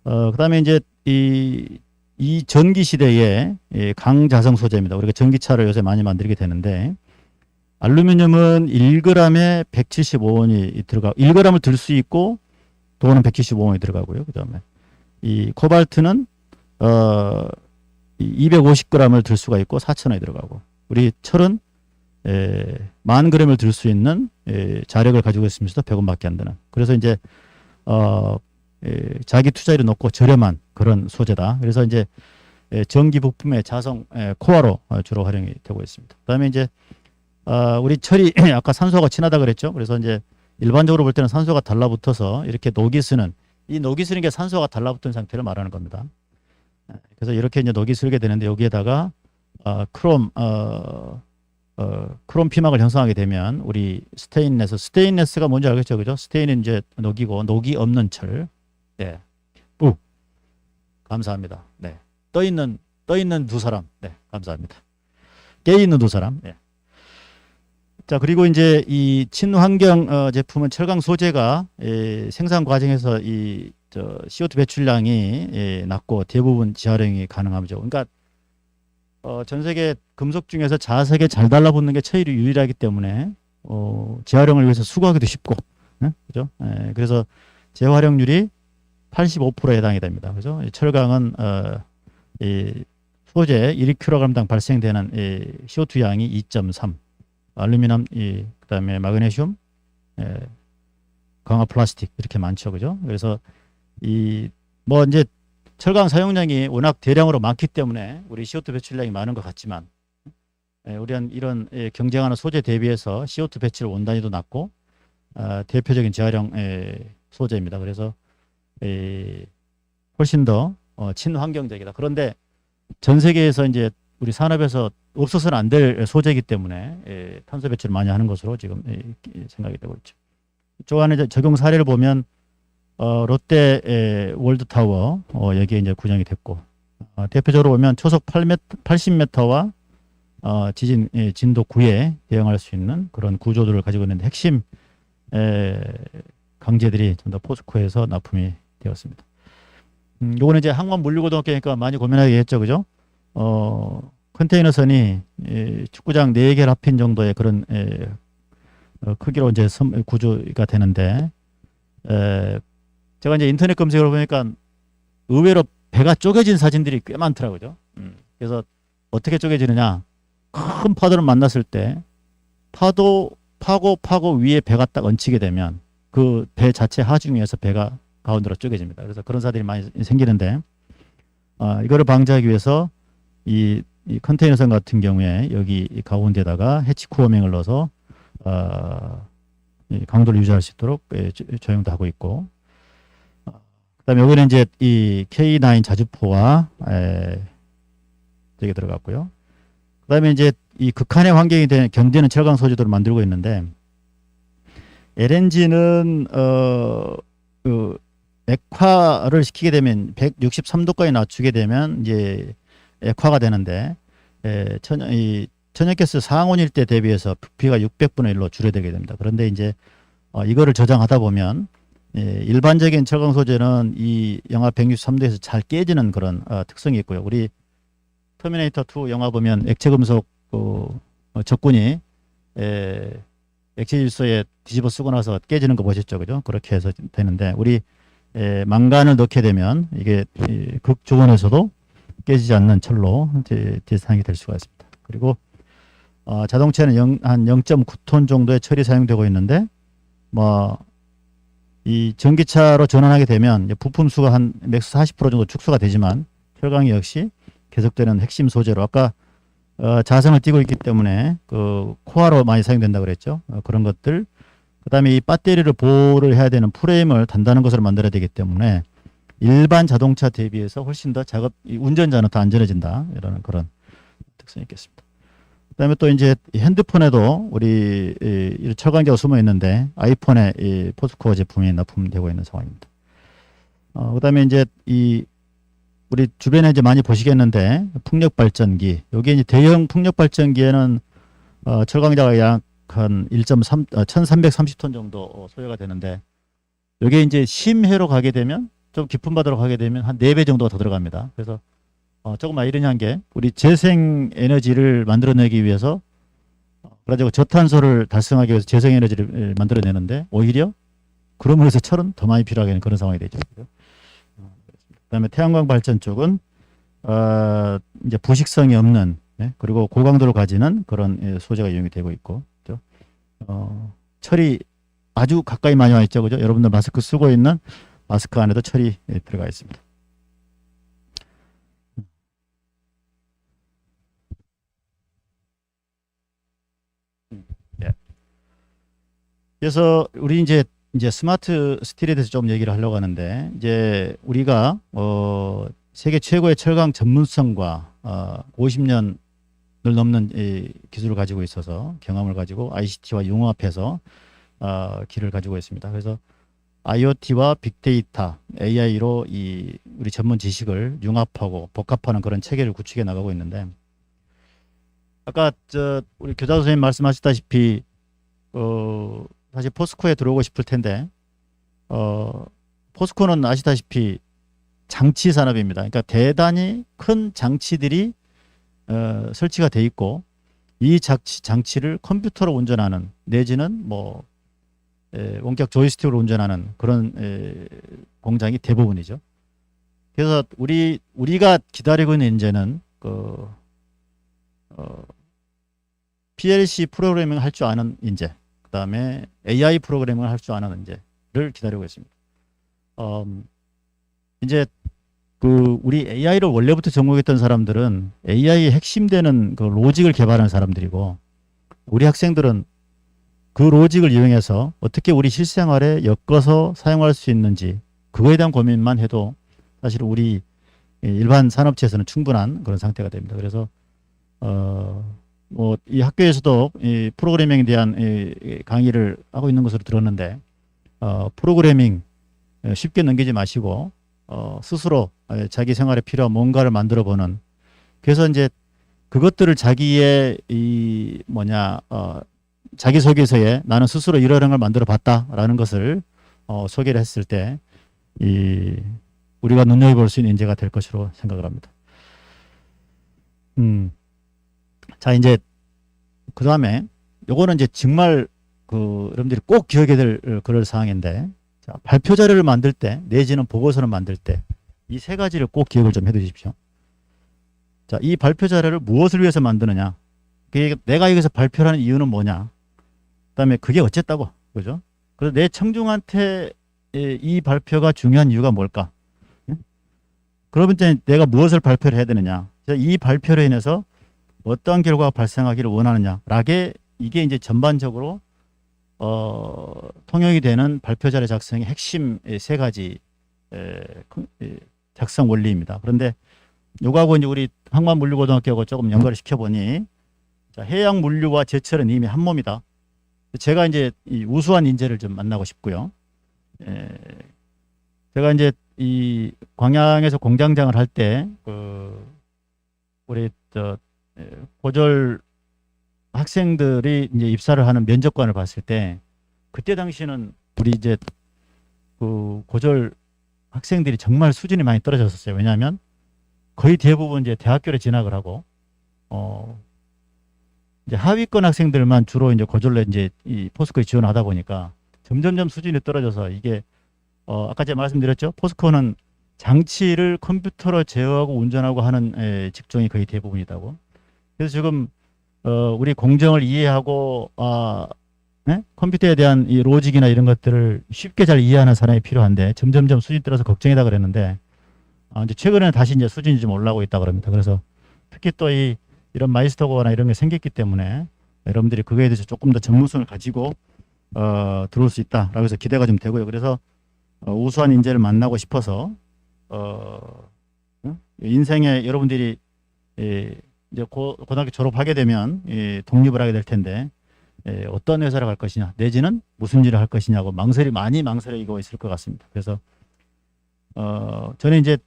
Speaker 7: 그 다음에 이제 이 전기 시대의 강자성 소재입니다. 우리가 전기차를 요새 많이 만들게 되는데, 알루미늄은 1g에 175원이 들어가고, 1g을 들 수 있고 돈은 175원이 들어가고요. 그 다음에 이 코발트는 250g을 들 수가 있고 4,000원이 들어가고, 우리 철은 10,000g을 들 수 있는 자력을 가지고 있으면서도 100원밖에 안 되는, 그래서 이제 자기 투자율이 높고 저렴한 그런 소재다. 그래서 이제 전기 부품의 자성 코어로 주로 활용이 되고 있습니다. 그다음에 이제 우리 철이 아까 산소가 친하다 그랬죠. 그래서 이제 일반적으로 볼 때는 산소가 달라붙어서 이렇게 녹이 쓰는 게 산소가 달라붙은 상태를 말하는 겁니다. 그래서 이렇게 이제 녹이 슬게 되는데, 여기에다가 크롬 피막을 형성하게 되면 우리 스테인레스가 뭔지 알겠죠, 그죠? 스테인은 이제 녹이고, 녹이 없는 철. 네. 감사합니다. 네. 떠 있는 두 사람. 네, 감사합니다. 깨 있는 두 사람. 네. 자, 그리고 이제 이 친환경 제품은 철강 소재가 생산 과정에서 CO2 배출량이 낮고 대부분 재활용이 가능하죠. 그러니까 전 세계 금속 중에서 자석에 잘 달라붙는 게 철이 유일하기 때문에 재활용을 위해서 수거하기도 쉽고, 네? 그죠? 그래서 재활용률이 85%에 해당이 됩니다. 그죠? 철강은 이 소재 1kg당 발생되는 CO2 양이 2.3, 알루미늄, 그다음에 마그네슘, 강화 플라스틱 이렇게 많죠, 그죠? 그래서 뭐 이제 철강 사용량이 워낙 대량으로 많기 때문에 우리 CO2 배출량이 많은 것 같지만 우리는 이런 경쟁하는 소재 대비해서 CO2 배출 원단위도 낮고 대표적인 재활용 소재입니다. 그래서 훨씬 더 친환경적이다. 그런데 전 세계에서 이제 우리 산업에서 없어서는 안 될 소재이기 때문에 탄소 배출을 많이 하는 것으로 지금 생각이 되고 있죠. 저 안에 적용 사례를 보면 롯데 월드타워 여기에 이제 구성이 됐고 대표적으로 보면 초속 80m와 지진 진도 9에 대응할 수 있는 그런 구조들을 가지고 있는데 핵심 강제들이 좀 더 포스코에서 납품이 되었습니다. 요거는 이제 항만 물류고등학교니까 많이 고민하겠죠, 그죠? 컨테이너선이 축구장 4개를 합힌 정도의 그런 크기로 이제 구조가 되는데 제가 이제 인터넷 검색을 보니까 의외로 배가 쪼개진 사진들이 꽤 많더라고요. 그래서 어떻게 쪼개지느냐? 큰 파도를 만났을 때 파도 파고 위에 배가 딱 얹히게 되면 그 배 자체 하중에서 배가 가운데로 쪼개집니다. 그래서 그런 사들이 많이 생기는데 이거를 방지하기 위해서 이 컨테이너선 같은 경우에 여기 이 가운데다가 해치 코어맹을 넣어서 이 강도를 유지할 수 있도록 조형도 하고 있고 그다음에 여기는 이제 이 K9 자주포와 여기 들어갔고요. 그다음에 이제 이 극한의 환경이 견디는 철강 소재들을 만들고 있는데 LNG는 그 액화를 시키게 되면 163도까지 낮추게 되면 이제 액화가 되는데 이 천연가스 상온일 때 대비해서 부피가 600분의 1로 줄어들게 됩니다. 그런데 이제 이거를 저장하다 보면 일반적인 철강 소재는 이 영하 163도에서 잘 깨지는 그런 특성이 있고요. 우리 터미네이터 2 영화 보면 액체 금속 적군이 액체 질소에 뒤집어 쓰고 나서 깨지는 거 보셨죠, 그죠? 그렇게 해서 되는데 우리 망간을 넣게 되면 이게 극저온에서도 깨지지 않는 철로 대상이 될 수가 있습니다. 그리고 자동차는 한 0.9톤 정도의 철이 사용되고 있는데 이 전기차로 전환하게 되면 부품 수가 한 맥스 40% 정도 축소가 되지만 철강이 역시 계속되는 핵심 소재로 아까 자성을 띠고 있기 때문에 그 코어로 많이 사용된다고 그랬죠. 그런 것들. 그다음에 이 배터리를 보호를 해야 되는 프레임을 단단한 것으로 만들어야 되기 때문에 일반 자동차 대비해서 훨씬 더 운전자는 더 안전해진다. 이런 그런 특성이 있겠습니다. 그다음에 또 이제 핸드폰에도 우리 철강제가 숨어 있는데 아이폰에 이 포스코 제품이 납품되고 있는 상황입니다. 그다음에 이제 우리 주변에 이제 많이 보시겠는데 풍력 발전기 여기 이제 대형 풍력 발전기에는 철강자가 약 한 1330톤 정도 소요가 되는데 여기에 이제 심해로 가게 되면 좀 깊은 바다로 가게 되면 한 4배 정도가 더 들어갑니다. 그래서 조금 아이러니한 게 우리 재생 에너지를 만들어내기 위해서 그래가지고 저탄소를 달성하기 위해서 재생 에너지를 만들어내는데 오히려 그럼으로 해서 철은 더 많이 필요하게 되는 그런 상황이 되죠. 그다음에 태양광 발전 쪽은 이제 부식성이 없는 그리고 고강도를 가지는 그런 소재가 이용이 되고 있고, 그렇죠? 철이 아주 가까이 많이 와 있죠, 그죠? 여러분들 마스크 쓰고 있는 마스크 안에도 철이 들어가 있습니다. 그래서 우리 이제 스마트 스틸에 대해서 좀 얘기를 하려고 하는데 이제 우리가 세계 최고의 철강 전문성과 50년을 넘는 이 기술을 가지고 있어서 경험을 가지고 ICT와 융합해서 길을 가지고 있습니다. 그래서 IoT와 빅데이터, AI로 우리 전문 지식을 융합하고 복합하는 그런 체계를 구축해 나가고 있는데 아까 우리 교장 선생님 말씀하셨다시피 사실 포스코에 들어오고 싶을 텐데 포스코는 아시다시피 장치 산업입니다. 그러니까 대단히 큰 장치들이 설치가 돼 있고 이 장치를 컴퓨터로 운전하는 내지는 원격 조이스틱으로 운전하는 그런 공장이 대부분이죠. 그래서 우리가 기다리고 있는 인재는 PLC 프로그래밍을 할 줄 아는 인재, 그 다음에 AI 프로그래밍을 할 줄 아는 인재를 기다리고 있습니다. 이제 우리 AI를 원래부터 전공했던 사람들은 AI의 핵심되는 그 로직을 개발하는 사람들이고, 우리 학생들은 그 로직을 이용해서 어떻게 우리 실생활에 엮어서 사용할 수 있는지, 그거에 대한 고민만 해도 사실 우리 일반 산업체에서는 충분한 그런 상태가 됩니다. 그래서 뭐 이 학교에서도 이 프로그래밍에 대한 이 강의를 하고 있는 것으로 들었는데, 프로그래밍 쉽게 넘기지 마시고 스스로 자기 생활에 필요한 뭔가를 만들어 보는, 그래서 이제 그것들을 자기의 이 자기소개서에 나는 스스로 이러한 걸 만들어 봤다라는 것을 소개를 했을 때 우리가 눈여겨볼 수 있는 인재가 될 것으로 생각을 합니다. 자, 이제 그 다음에 요거는 이제 정말 여러분들이 꼭 기억해야 될 그럴 사항인데, 자, 발표 자료를 만들 때 내지는 보고서를 만들 때 이 세 가지를 꼭 기억을 좀 해두십시오. 자, 이 발표 자료를 무엇을 위해서 만드느냐, 내가 여기서 발표하는 이유는 뭐냐, 그다음에 그게 어쨌다고, 그죠? 그래서 내 청중한테 이 발표가 중요한 이유가 뭘까? 그러면 이제 내가 무엇을 발표를 해야 되느냐, 이 발표로 인해서 어떠한 결과가 발생하기를 원하느냐, 이게 이제 전반적으로 통용이 되는 발표 자료 작성의 핵심 세 가지 작성 원리입니다. 그런데 요거하고 이제 우리 항만물류고등학교하고 조금 연결을 시켜보니, 자, 해양물류와 제철은 이미 한 몸이다. 제가 이제 이 우수한 인재를 좀 만나고 싶고요. 제가 이제 이 광양에서 공장장을 할 때 우리 고졸 학생들이 이제 입사를 하는 면접관을 봤을 때, 그때 당시는 우리 이제 고졸 학생들이 정말 수준이 많이 떨어졌었어요. 왜냐하면 거의 대부분 이제 대학교를 진학을 하고 이제 하위권 학생들만 주로 이제 고졸로 이제 이 포스코에 지원하다 보니까 점점점 수준이 떨어져서, 이게 아까 제가 말씀드렸죠. 포스코는 장치를 컴퓨터로 제어하고 운전하고 하는 직종이 거의 대부분이다고. 그래서 지금 우리 공정을 이해하고 컴퓨터에 대한 이 로직이나 이런 것들을 쉽게 잘 이해하는 사람이 필요한데, 점점점 수준이 떨어서 걱정이다 그랬는데, 이제 최근에는 다시 이제 수준이 좀 올라오고 있다 그럽니다. 그래서 특히 또 이런 마이스터고나 이런 게 생겼기 때문에 여러분들이 그거에 대해서 조금 더 전문성을 가지고 들어올 수 있다라고 해서 기대가 좀 되고요. 그래서 우수한 인재를 만나고 싶어서 인생에 여러분들이 이제 고등학교 졸업하게 되면 독립을 하게 될 텐데, 어떤 회사를 갈 것이냐, 내지는 무슨 일을 할 것이냐고 많이 망설이고 있을 것 같습니다. 그래서 저는 이제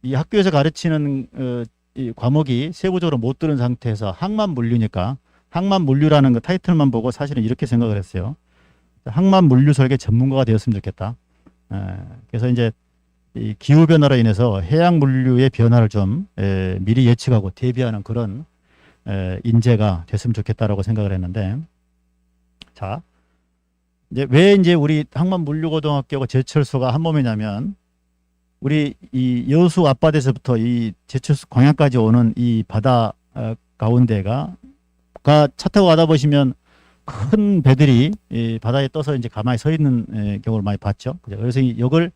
Speaker 7: 이 학교에서 가르치는 이 과목이 세부적으로 못 들은 상태에서 항만물류니까, 항만물류라는 그 타이틀만 보고 사실은 이렇게 생각을 했어요. 항만물류 설계 전문가가 되었으면 좋겠다. 그래서 이제 이 기후변화로 인해서 해양물류의 변화를 좀 미리 예측하고 대비하는 그런 인재가 됐으면 좋겠다라고 생각을 했는데, 자, 왜 이제 우리 항만물류고등학교가 제철소가 한 몸이냐면, 우리 이 여수 앞바다에서부터 이 제철소 광양까지 오는 이 바다 가운데가 차 타고 가다 보시면 큰 배들이 이 바다에 떠서 이제 가만히 서 있는 경우를 많이 봤죠. 그래서 이걸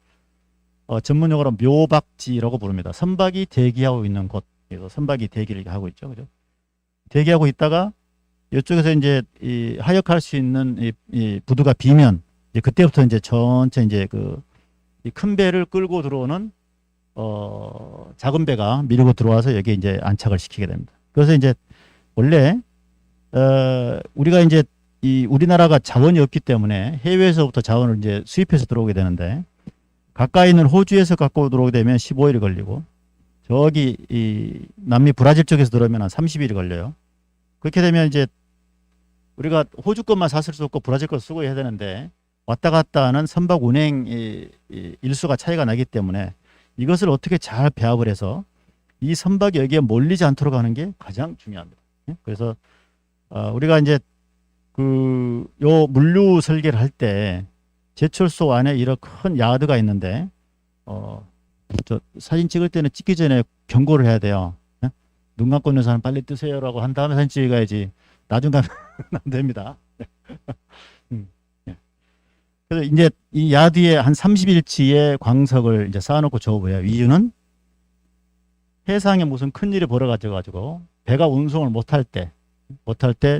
Speaker 7: 전문용어로 묘박지라고 부릅니다. 선박이 대기하고 있는 곳, 그래서 선박이 대기를 하고 있죠, 그죠? 대기하고 있다가 이쪽에서 이제 이 하역할 수 있는 이 부두가 비면, 이제 그때부터 이제 전체 이제 이 큰 배를 끌고 들어오는 작은 배가 밀고 들어와서 여기 이제 안착을 시키게 됩니다. 그래서 이제 원래 우리가 이제 우리나라가 자원이 없기 때문에 해외에서부터 자원을 이제 수입해서 들어오게 되는데, 가까이 있는 호주에서 갖고 들어오게 되면 15일이 걸리고, 저기 이 남미 브라질 쪽에서 들어오면 한 30일이 걸려요. 그렇게 되면 이제 우리가 호주 것만 샀을 수 없고 브라질 걸 쓰고 해야 되는데, 왔다 갔다 하는 선박 운행 일수가 차이가 나기 때문에 이것을 어떻게 잘 배합을 해서 이 선박이 여기에 몰리지 않도록 하는 게 가장 중요합니다. 그래서 우리가 이제 요 물류 설계를 할 때 제철소 안에 이런 큰 야드가 있는데, 저 사진 찍을 때는 찍기 전에 경고를 해야 돼요. 눈 감고 있는 사람 빨리 뜨세요라고 한 다음에 사진 찍어야지, 나중 가면 안 됩니다. 그래서 이제 이 야드에 한 30일치의 광석을 이제 쌓아놓고 줘보여요. 이유는 해상에 무슨 큰 일이 벌어가지고 배가 운송을 못할 때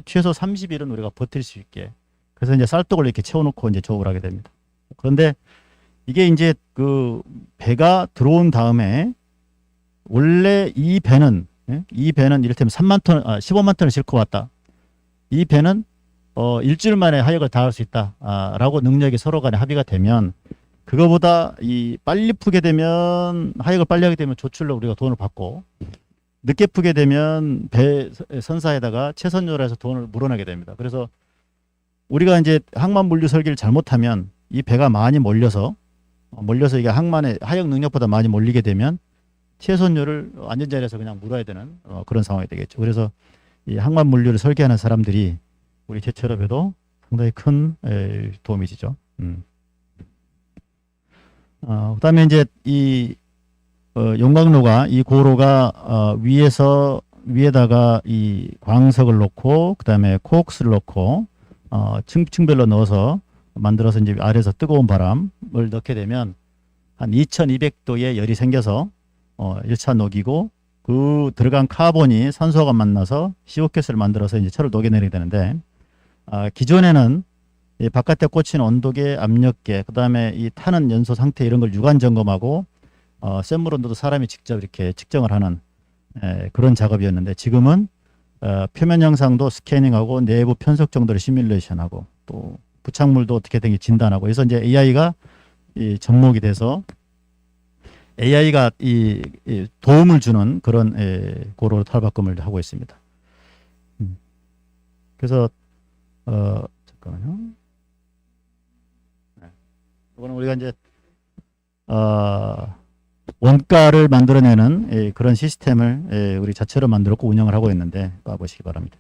Speaker 7: 최소 30일은 우리가 버틸 수 있게. 그래서 이제 쌀떡을 이렇게 채워놓고 이제 조업을 하게 됩니다. 그런데 이게 이제 그 배가 들어온 다음에 원래 이 배는 이를테면 15만 톤을 싣고 왔다. 이 배는 일주일 만에 하역을 다 할 수 있다라고 능력이 서로 간에 합의가 되면, 그거보다 이 빨리 푸게 되면, 하역을 빨리 하게 되면 조출로 우리가 돈을 받고, 늦게 푸게 되면 배 선사에다가 채선료로 해서 돈을 물어내게 됩니다. 그래서 우리가 이제 항만 물류 설계를 잘못하면 이 배가 많이 몰려서 이게 하역 능력보다 많이 몰리게 되면 채선료를 안전자리에서 그냥 물어야 되는 그런 상황이 되겠죠. 그래서 이 항만 물류를 설계하는 사람들이 우리 제철업에도 상당히 큰 도움이 되죠. 그다음에 이제 이 용광로가, 이 고로가 위에다가 이 광석을 넣고, 그다음에 코옥스를 넣고 층별로 넣어서 만들어서 이제 아래에서 뜨거운 바람을 넣게 되면 한 2200도의 열이 생겨서 1차 녹이고, 그 들어간 카본이 산소가 만나서 CO2가스를 만들어서 이제 철을 녹여내게 되는데, 기존에는 이 바깥에 꽂힌 온도계, 압력계, 그다음에 이 타는 연소 상태 이런 걸 육안 점검하고 센물 온도도 사람이 직접 이렇게 측정을 하는 그런 작업이었는데, 지금은 표면 영상도 스캐닝하고 내부 편속 정도를 시뮬레이션하고 또 부착물도 어떻게 되는지 진단하고 해서 이제 AI가 이 접목이 돼서 AI가 이 도움을 주는 그런 고로 탈바꿈을 하고 있습니다. 그래서 잠깐만요. 이거는 우리가 이제 원가를 만들어내는 그런 시스템을 우리 자체로 만들었고 운영을 하고 있는데 봐보시기 바랍니다.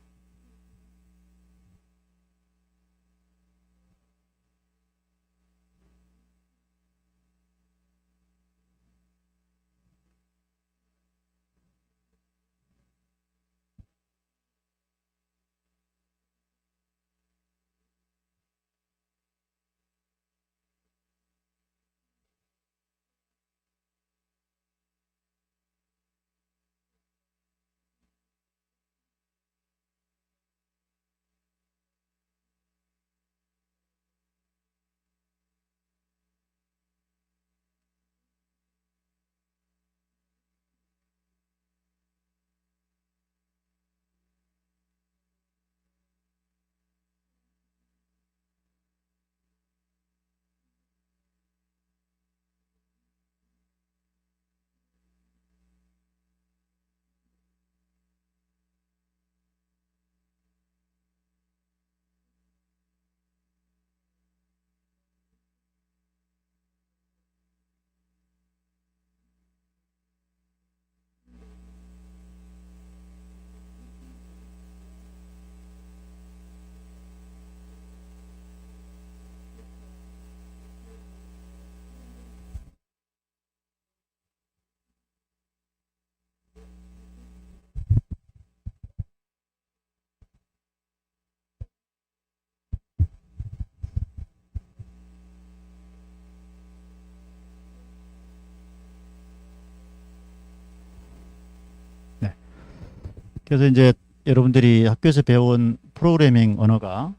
Speaker 7: 그래서 이제 여러분들이 학교에서 배운 프로그래밍 언어가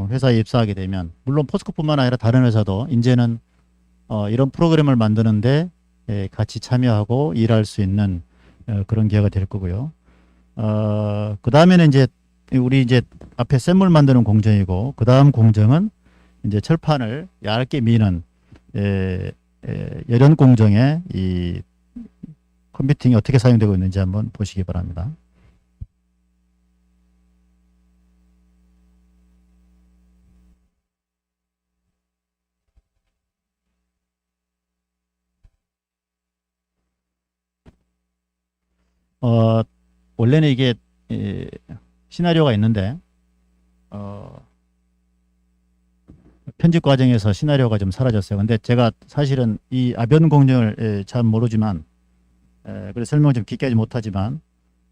Speaker 7: 회사에 입사하게 되면, 물론 포스코뿐만 아니라 다른 회사도 이제는 이런 프로그램을 만드는데 같이 참여하고 일할 수 있는 그런 기회가 될 거고요. 그 다음에는 이제 우리 이제 앞에 샘물 만드는 공정이고, 그 다음 공정은 이제 철판을 얇게 미는 열연 공정에 이 컴퓨팅이 어떻게 사용되고 있는지 한번 보시기 바랍니다. 원래는 이게 시나리오가 있는데 편집 과정에서 시나리오가 좀 사라졌어요. 근데 제가 사실은 이 아변 공정을 잘 모르지만, 그래서 설명을 좀 깊게 하지 못하지만,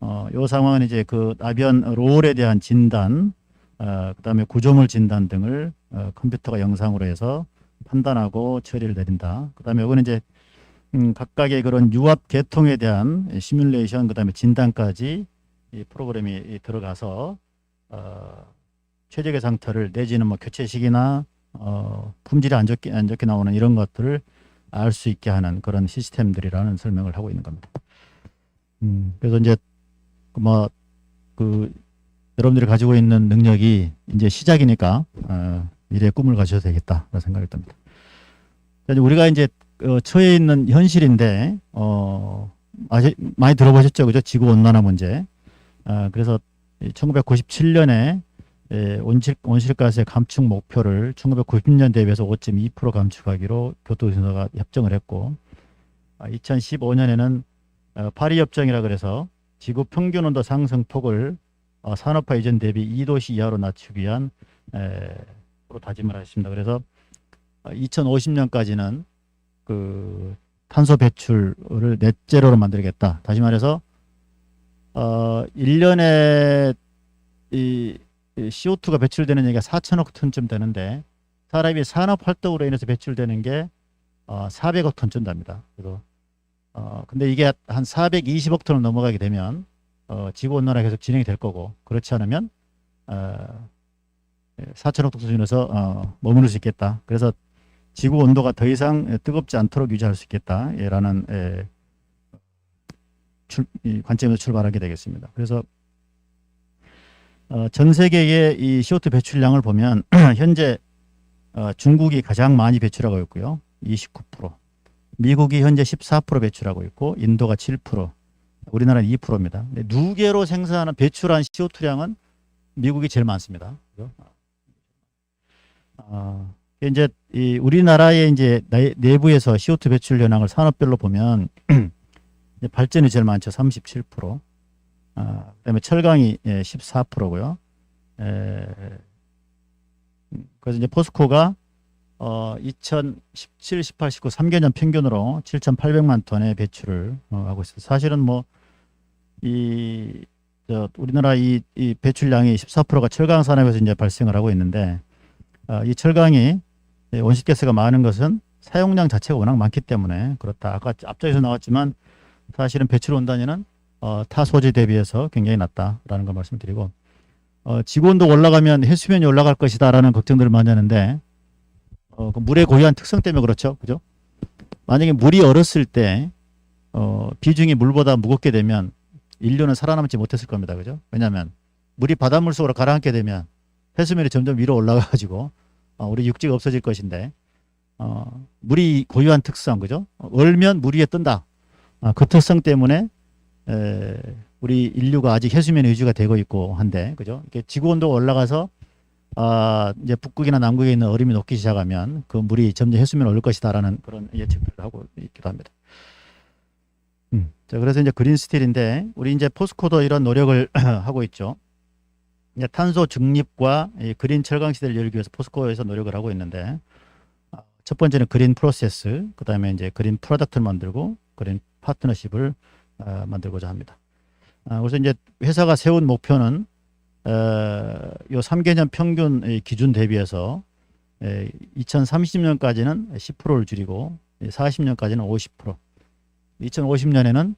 Speaker 7: 이 상황은 이제 그 아변 롤에 대한 진단, 그다음에 구조물 진단 등을 컴퓨터가 영상으로 해서 판단하고 처리를 내린다. 그다음에 이거는 이제 각각의 그런 유압 계통에 대한 시뮬레이션, 그 다음에 진단까지 이 프로그램이 들어가서 최적의 상태를 내지는 뭐 교체식이나 품질이 안 좋게 나오는 이런 것들을 알 수 있게 하는 그런 시스템들이라는 설명을 하고 있는 겁니다. 그래서 이제 여러분들이 가지고 있는 능력이 이제 시작이니까 미래의 꿈을 가셔도 되겠다라는 생각이 듭니다. 우리가 이제 처해 있는 현실인데 많이 들어보셨죠, 그죠? 지구 온난화 문제. 그래서 1997년에 온실가스의 감축 목표를 1990년 대비해서 5.2% 감축하기로 교토신서가 협정을 했고, 2015년에는 파리 협정이라 그래서 지구 평균 온도 상승 폭을 산업화 이전 대비 2도씨 이하로 낮추기 위한 으로 다짐을 했습니다. 그래서 2050년까지는 그 탄소 배출을 넷제로로 만들겠다. 다시 말해서 1년에 이 CO2가 배출되는 얘기가 4천억 톤쯤 되는데, 사람이 산업 활동으로 인해서 배출되는 게 400억 톤쯤 됩니다. 그래서 근데 이게 한 420억 톤을 넘어가게 되면 지구 온난화가 계속 진행이 될 거고, 그렇지 않으면 4천억 톤 수준에서 머무를 수 있겠다. 그래서 지구 온도가 더 이상 뜨겁지 않도록 유지할 수 있겠다라는 관점에서 출발하게 되겠습니다. 그래서 전 세계의 이 CO2 배출량을 보면 현재 중국이 가장 많이 배출하고 있고요. 29%. 미국이 현재 14% 배출하고 있고, 인도가 7%, 우리나라는 2%입니다. 누계로 생산하는 배출한 CO2량은 미국이 제일 많습니다. 이제 우리나라의 이제 내부에서 CO2 배출 현황을 산업별로 보면 발전이 제일 많죠. 37%. 그다음에 철강이 14%고요. 그래서 이제 포스코가 2017, 18, 19 3개년 평균으로 7,800만 톤의 배출을 하고 있어요. 사실은 뭐 우리나라 이 배출량이 14%가 철강 산업에서 이제 발생을 하고 있는데, 이 철강이 온실가스가 많은 것은 사용량 자체가 워낙 많기 때문에 그렇다. 아까 앞쪽에서 나왔지만 사실은 배출 온단위는 타 소재 대비해서 굉장히 낮다라는 걸 말씀드리고, 지구온도 올라가면 해수면이 올라갈 것이다라는 걱정들을 많이 하는데, 그 물의 고유한 특성 때문에 그렇죠, 그죠? 만약에 물이 얼었을 때 비중이 물보다 무겁게 되면 인류는 살아남지 못했을 겁니다, 그죠? 왜냐하면 물이 바닷물 속으로 가라앉게 되면 해수면이 점점 위로 올라가가지고 우리 육지가 없어질 것인데, 물이 고유한 특성, 그죠? 얼면 물 위에 뜬다. 그 특성 때문에 우리 인류가 아직 해수면에 유지가 되고 있고 한데, 그죠? 이렇게 지구 온도가 올라가서 이제 북극이나 남극에 있는 얼음이 녹기 시작하면 그 물이 점점 해수면에 오를 것이다라는 그런 예측들을 하고 있기도 합니다. 자, 그래서 이제 그린 스틸인데, 우리 이제 포스코도 이런 노력을 하고 있죠. 이제 탄소 중립과 이 그린 철강 시대를 열기 위해서 포스코에서 노력을 하고 있는데, 첫 번째는 그린 프로세스, 그 다음에 이제 그린 프로덕트를 만들고 그린 파트너십을 만들고자 합니다. 그래서 이제 회사가 세운 목표는 요 3개년 평균 기준 대비해서 2030년까지는 10%를 줄이고 40년까지는 50%, 2050년에는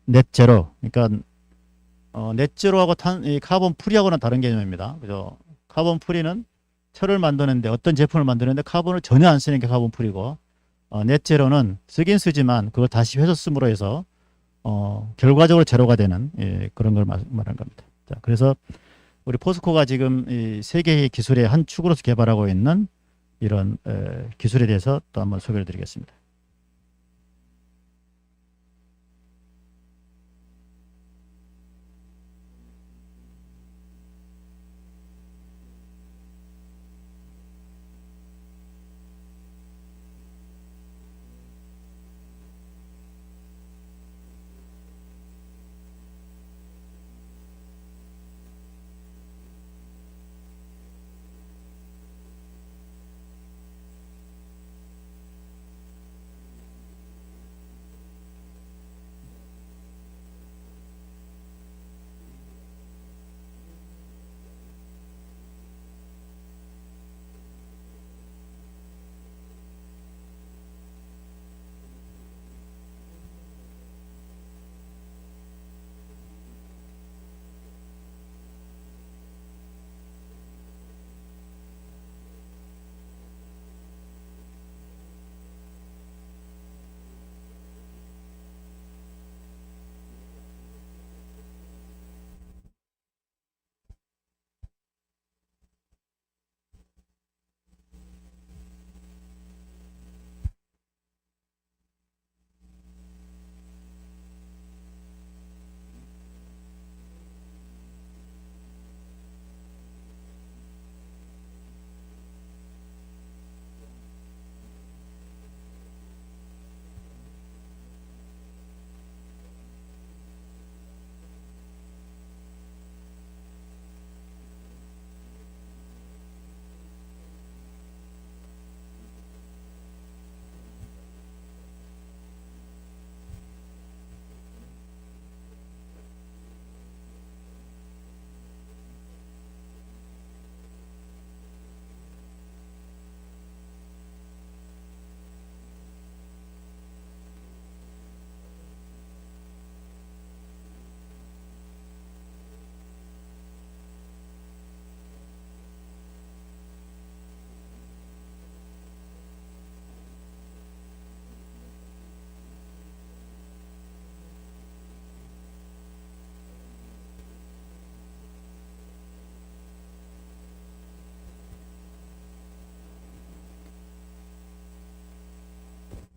Speaker 7: 넷제로, 그러니까 넷제로하고 카본 프리하고는 다른 개념입니다. 그죠? 카본 프리는 철을 만드는데, 어떤 제품을 만드는데 카본을 전혀 안 쓰는 게 카본 프리고, 넷제로는 쓰긴 쓰지만 그걸 다시 회수 씀으로 해서 결과적으로 제로가 되는 그런 걸 말하는 겁니다. 자, 그래서 우리 포스코가 지금 이 세계의 기술의 한 축으로서 개발하고 있는 이런 기술에 대해서 또 한번 소개를 드리겠습니다.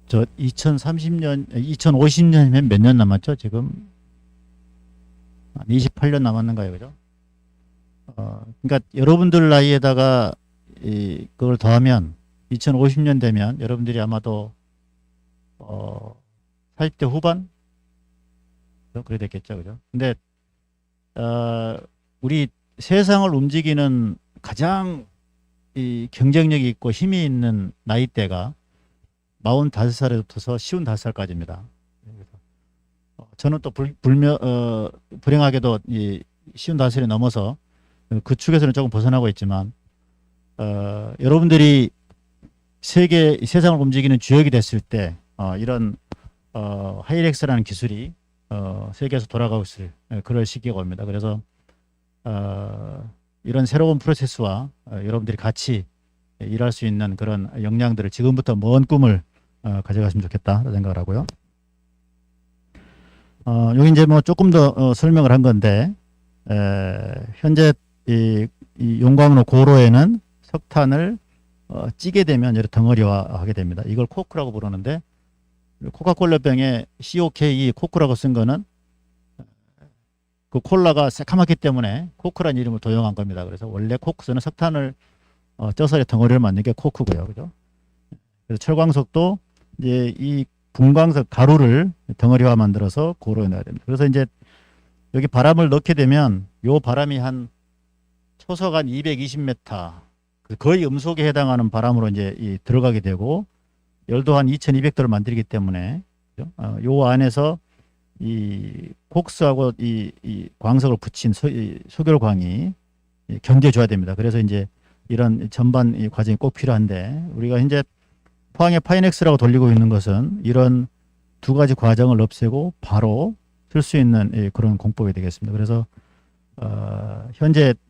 Speaker 7: 저 2030년, 2050년이면 몇 년 남았죠? 지금 한 28년 남았는가요, 그죠? 그러니까 여러분들 나이에다가 그걸 더하면 2050년 되면 여러분들이 아마도 40대 후반? 그래 됐겠죠, 그죠? 근데 우리 세상을 움직이는 가장 이 경쟁력이 있고 힘이 있는 나이대가 45살에부터서 55살까지입니다. 저는 또 불행하게도 이 55살이 넘어서 그 축에서는 조금 벗어나고 있지만 여러분들이 세상을 움직이는 주역이 됐을 때 이런 하이렉스라는 기술이 세계에서 돌아가고 있을 그럴 시기가 옵니다. 그래서 이런 새로운 프로세스와 여러분들이 같이 일할 수 있는 그런 역량들을 지금부터 먼 꿈을 가져갔으면 좋겠다 생각을 하고요. 여기 이제 뭐 조금 더 설명을 한 건데 현재 이 용광로 고로에는 석탄을 찌게 되면 이렇게 덩어리화하게 됩니다. 이걸 코크라고 부르는데 코카콜라 병에 COKE 코크라고 쓴 거는 그 콜라가 새카맣기 때문에 코크라는 이름을 도용한 겁니다. 그래서 원래 코크스는 석탄을 쪄서 덩어리를 만든 게 코크고요. 그죠? 그래서 철광석도 이제 이 분광석 가루를 덩어리화 만들어서 고로에 넣어야 됩니다. 그래서 이제 여기 바람을 넣게 되면 요 바람이 한 초속 한 220m 거의 음속에 해당하는 바람으로 이제 들어가게 되고 열도 한 2200도를 만들기 때문에 그죠? 요 안에서 이 콕스하고 이 광석을 붙인 소결광이 견뎌줘야 됩니다. 그래서 이제 이런 전반 이 과정이 꼭 필요한데 우리가 현재 포항의 파이넥스라고 돌리고 있는 것은 이런 두 가지 과정을 없애고 바로 쓸 수 있는 그런 공법이 되겠습니다. 그래서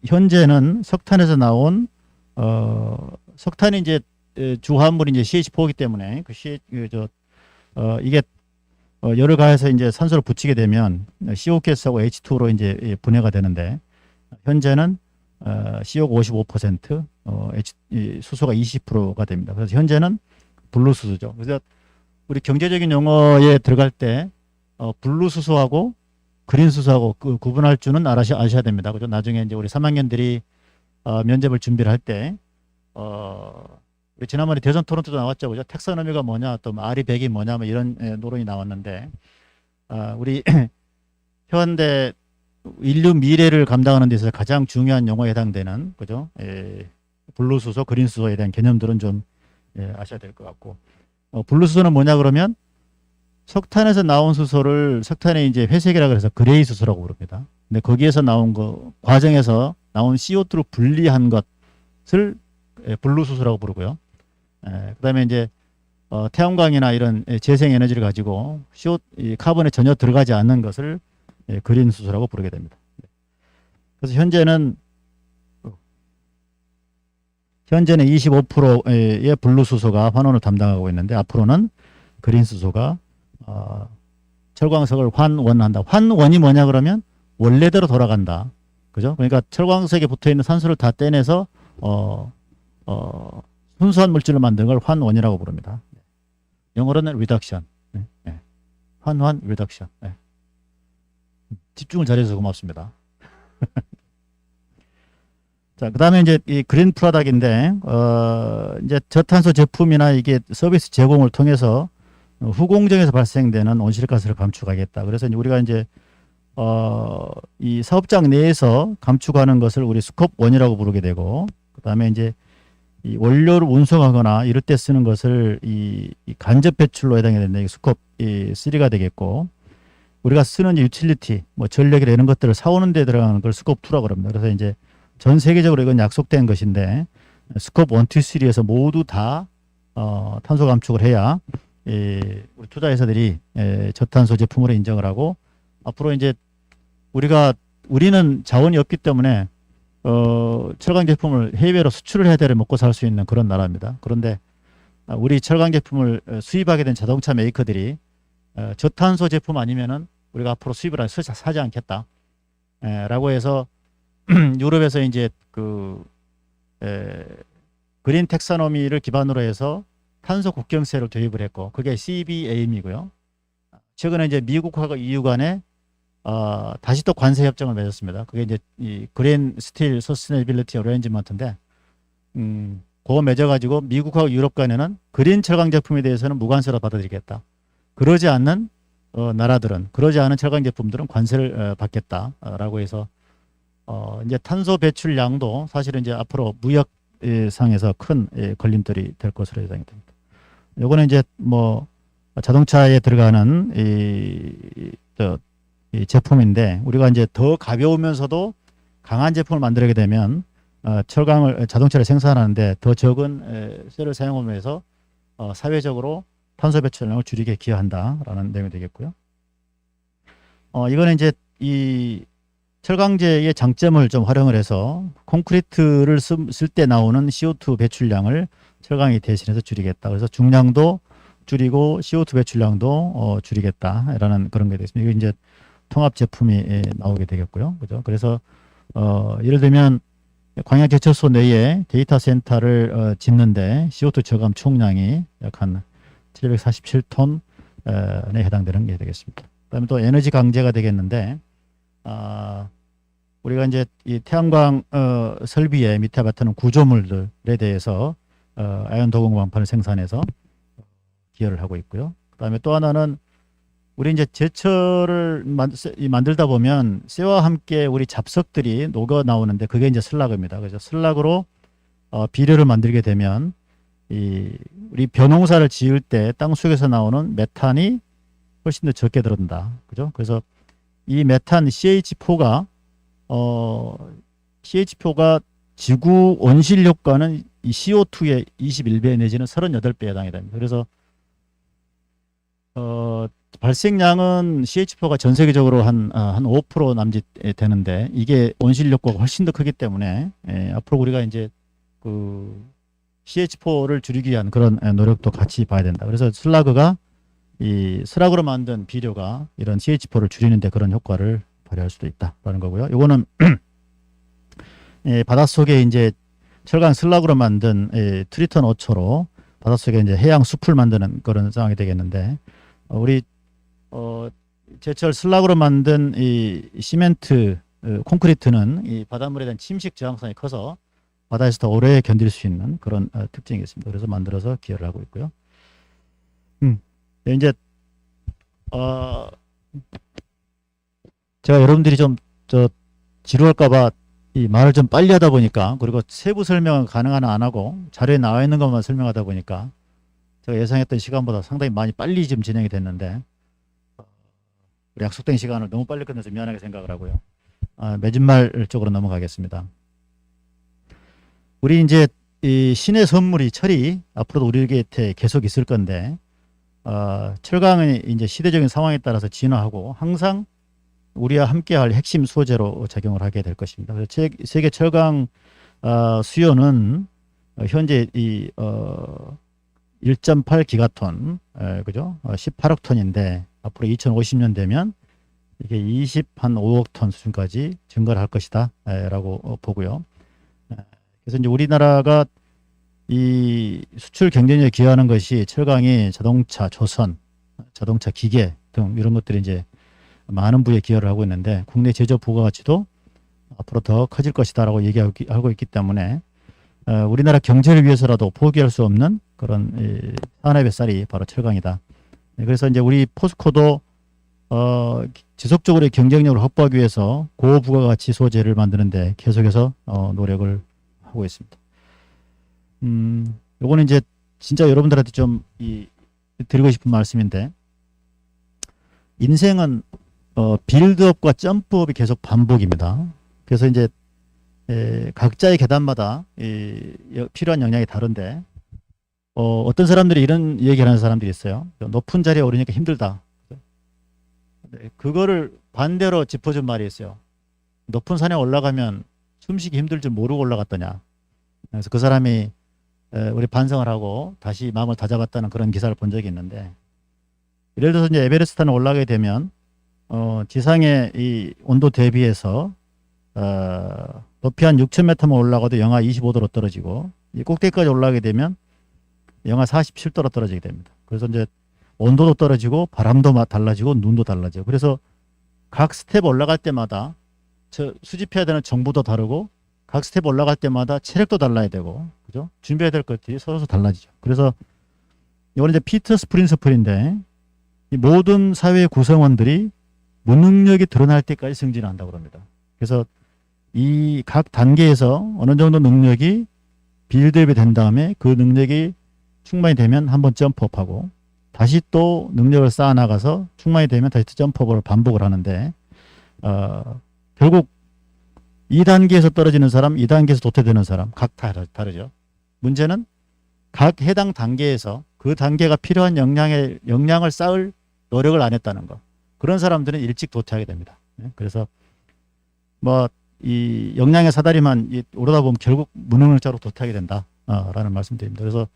Speaker 7: 현재는 석탄에서 나온 석탄이 이제 주화물이 이제 CH4이기 때문에 이게 열을 가해서 이제 산소를 붙이게 되면 CO2하고 H2로 이제 분해가 되는데 현재는 CO가 55%, 수소가 20%가 됩니다. 그래서 현재는 블루수소죠. 그래서 우리 경제적인 용어에 들어갈 때 블루수소하고 그린수소하고 구분할 줄은 아셔야 됩니다. 그죠? 나중에 이제 우리 3학년들이 면접을 준비를 할 때 우리 지난번에 대전 토론토도 나왔죠. 그죠? 텍사노미가 뭐냐, 또 R이 100이 뭐냐, 뭐 이런 노론이 나왔는데, 우리 현대 인류 미래를 감당하는 데 있어서 가장 중요한 용어에 해당되는, 그죠? 블루수소, 그린수소에 대한 개념들은 좀 아셔야 될 것 같고, 블루수소는 뭐냐 그러면 석탄에서 나온 수소를 석탄의 이제 회색이라 그래서 그레이 수소라고 부릅니다. 근데 거기에서 나온 거, 과정에서 나온 CO2로 분리한 것을 블루수소라고 부르고요. 그다음에 이제 태양광이나 이런 재생 에너지를 가지고 카본에 전혀 들어가지 않는 것을 그린 수소라고 부르게 됩니다. 그래서 현재는 25%의 블루수소가 환원을 담당하고 있는데 앞으로는 그린 수소가 철광석을 환원한다. 환원이 뭐냐 그러면 원래대로 돌아간다. 그죠? 그러니까 철광석에 붙어 있는 산소를 다 떼내서 순수한 물질을 만드는 걸 환원이라고 부릅니다. 영어로는 reduction. 환원 reduction. 집중을 잘해서 고맙습니다. 자, 그다음에 이제 이 그린 프로덕트인데 이제 저탄소 제품이나 이게 서비스 제공을 통해서 후공정에서 발생되는 온실가스를 감축하겠다. 그래서 이제 우리가 이제 이 사업장 내에서 감축하는 것을 우리 스콥 1이라고 부르게 되고, 그다음에 이제 이 원료를 운송하거나 이럴 때 쓰는 것을 이 간접 배출로 해당이 되는데 스콥 3가 되겠고, 우리가 쓰는 유틸리티, 뭐 전력이나 이런 것들을 사오는 데 들어가는 걸 스콥 2라고 합니다. 그래서 이제 전 세계적으로 이건 약속된 것인데 스콥 1, 2, 3에서 모두 다 탄소 감축을 해야 우리 투자회사들이 저탄소 제품으로 인정을 하고, 앞으로 이제 우리는 자원이 없기 때문에 철강 제품을 해외로 수출을 해야 되를 먹고 살 수 있는 그런 나라입니다. 그런데 우리 철강 제품을 수입하게 된 자동차 메이커들이 저탄소 제품 아니면은 우리가 앞으로 수입을 사지 않겠다. 라고 해서 유럽에서 이제 그린 텍사노미를 기반으로 해서 탄소 국경세를 도입을 했고 그게 CBAM이고요. 최근에 이제 미국하고 EU 간에 다시 또 관세 협정을 맺었습니다. 그게 이제 이 그린 스틸 서스테이너빌리티 어레인지먼트인데 그거 맺어가지고 미국하고 유럽 간에는 그린 철강 제품에 대해서는 무관세로 받아들이겠다. 그러지 않는 나라들은 그러지 않은 철강 제품들은 관세를 받겠다라고 해서 이제 탄소 배출량도 사실은 이제 앞으로 무역 상에서 큰 걸림돌이 될 것으로 예상이 됩니다. 요거는 이제 뭐 자동차에 들어가는 이 제품인데 우리가 이제 더 가벼우면서도 강한 제품을 만들게 되면 자동차를 생산하는데 더 적은 셀을 사용하면서 사회적으로 탄소 배출량을 줄이게 기여한다라는 내용이 되겠고요. 이거는 이제 이 철강제의 장점을 좀 활용을 해서 콘크리트를 쓸 때 나오는 CO2 배출량을 철강이 대신해서 줄이겠다. 그래서 중량도 줄이고 CO2 배출량도 줄이겠다라는 그런 게 되겠습니다. 이게 이제 통합 제품이 나오게 되겠고요. 그죠? 그래서 예를 들면 광양제철소 내에 데이터 센터를 짓는데 CO2 저감 총량이 약 한 747톤에 해당되는 게 되겠습니다. 그다음에 또 에너지 강제가 되겠는데 우리가 이제 이 태양광 설비의 밑에 맡는 구조물들에 대해서 아연 도금 광판을 생산해서 기여를 하고 있고요. 그다음에 또 하나는 우리 이제 제철을 만들다 보면 쇠와 함께 우리 잡석들이 녹아 나오는데 그게 이제 슬라그입니다. 그래서 슬라그로 비료를 만들게 되면 우리 벼농사를 지을 때 땅 속에서 나오는 메탄이 훨씬 더 적게 들어온다. 그죠? 그래서 이 메탄 CH4가 지구 온실 효과는 이 CO2의 21배 내지는 38배에 해당이 됩니다. 그래서 발생량은 CH4가 전 세계적으로 한 5% 남짓 되는데 이게 온실 효과가 훨씬 더 크기 때문에 앞으로 우리가 이제 그 CH4를 줄이기 위한 그런 노력도 같이 봐야 된다. 그래서 이 슬라그로 만든 비료가 이런 CH4를 줄이는데 그런 효과를 발휘할 수도 있다라는 거고요. 이거는 바닷속에 이제 철강 슬라그로 만든 트리톤 오초로 바닷속에 이제 해양 숲을 만드는 그런 상황이 되겠는데 우리 제철 슬라그로 만든 이 시멘트 콘크리트는 이 바닷물에 대한 침식 저항성이 커서 바다에서 더 오래 견딜 수 있는 그런 특징이 있습니다. 그래서 만들어서 기여를 하고 있고요. 이제 제가 여러분들이 좀 지루할까봐 이 말을 좀 빨리 하다 보니까 그리고 세부 설명은 가능한 안 하고 자료에 나와 있는 것만 설명하다 보니까 제가 예상했던 시간보다 상당히 많이 빨리 지금 진행이 됐는데 우리 약속된 시간을 너무 빨리 끝내서 미안하게 생각을 하고요. 매진말 쪽으로 넘어가겠습니다. 우리 이제 이 신의 선물이 철이 앞으로도 우리 곁에 계속 있을 건데 철강은 이제 시대적인 상황에 따라서 진화하고 항상 우리와 함께할 핵심 소재로 작용을 하게 될 것입니다. 그래서 세계 철강 수요는 현재 이 1.8 기가톤, 그죠? 18억 톤인데 앞으로 2050년 되면 이게 5억 톤 수준까지 증가를 할 것이다 라고 보고요. 그래서 이제 우리나라가 이 수출 경쟁력에 기여하는 것이 철강이 자동차, 조선, 자동차 기계 등 이런 것들이 이제 많은 부에 기여를 하고 있는데 국내 제조 부가가치도 앞으로 더 커질 것이다라고 얘기하고 있기 때문에 우리나라 경제를 위해서라도 포기할 수 없는 그런 산업의 쌀이 바로 철강이다. 그래서 이제 우리 포스코도 지속적으로 경쟁력을 확보하기 위해서 고부가가치 소재를 만드는데 계속해서 노력을 하고 있습니다. 요거는 이제 진짜 여러분들한테 좀 드리고 싶은 말씀인데 인생은 빌드업과 점프업이 계속 반복입니다. 그래서 이제 각자의 계단마다 필요한 역량이 다른데 어떤 사람들이 이런 얘기를 하는 사람들이 있어요. 높은 자리에 오르니까 힘들다. 그거를 반대로 짚어준 말이 있어요. 높은 산에 올라가면 숨쉬기 힘들 줄 모르고 올라갔더냐. 그래서 그 사람이 우리 반성을 하고 다시 마음을 다잡았다는 그런 기사를 본 적이 있는데 예를 들어서 이제 에베레스트산에 올라가게 되면 지상의 이 온도 대비해서 높이 한 6,000m만 올라가도 영하 25도로 떨어지고 이 꼭대기까지 올라가게 되면 영하 47도로 떨어지게 됩니다. 그래서 이제 온도도 떨어지고 바람도 달라지고 눈도 달라져요. 그래서 각 스텝 올라갈 때마다 수집해야 되는 정보도 다르고 각 스텝 올라갈 때마다 체력도 달라야 되고 그죠? 준비해야 될 것들이 서로 달라지죠. 그래서 이건 이제 피터스 프린서플인데 이 모든 사회의 구성원들이 무능력이 드러날 때까지 승진한다고 합니다. 그래서 이 각 단계에서 어느 정도 능력이 빌드업이 된 다음에 그 능력이 충만이 되면 한번 점프업하고 다시 또 능력을 쌓아나가서 충만이 되면 다시 또 점프업을 반복을 하는데 결국 2단계에서 떨어지는 사람, 2단계에서 도태되는 사람 각 다르죠. 문제는 각 해당 단계에서 그 단계가 필요한 역량을 쌓을 노력을 안 했다는 거. 그런 사람들은 일찍 도태하게 됩니다. 그래서 뭐 이 역량의 사다리만 오르다 보면 결국 무능력자로 도태하게 된다라는 말씀드립니다. 그래서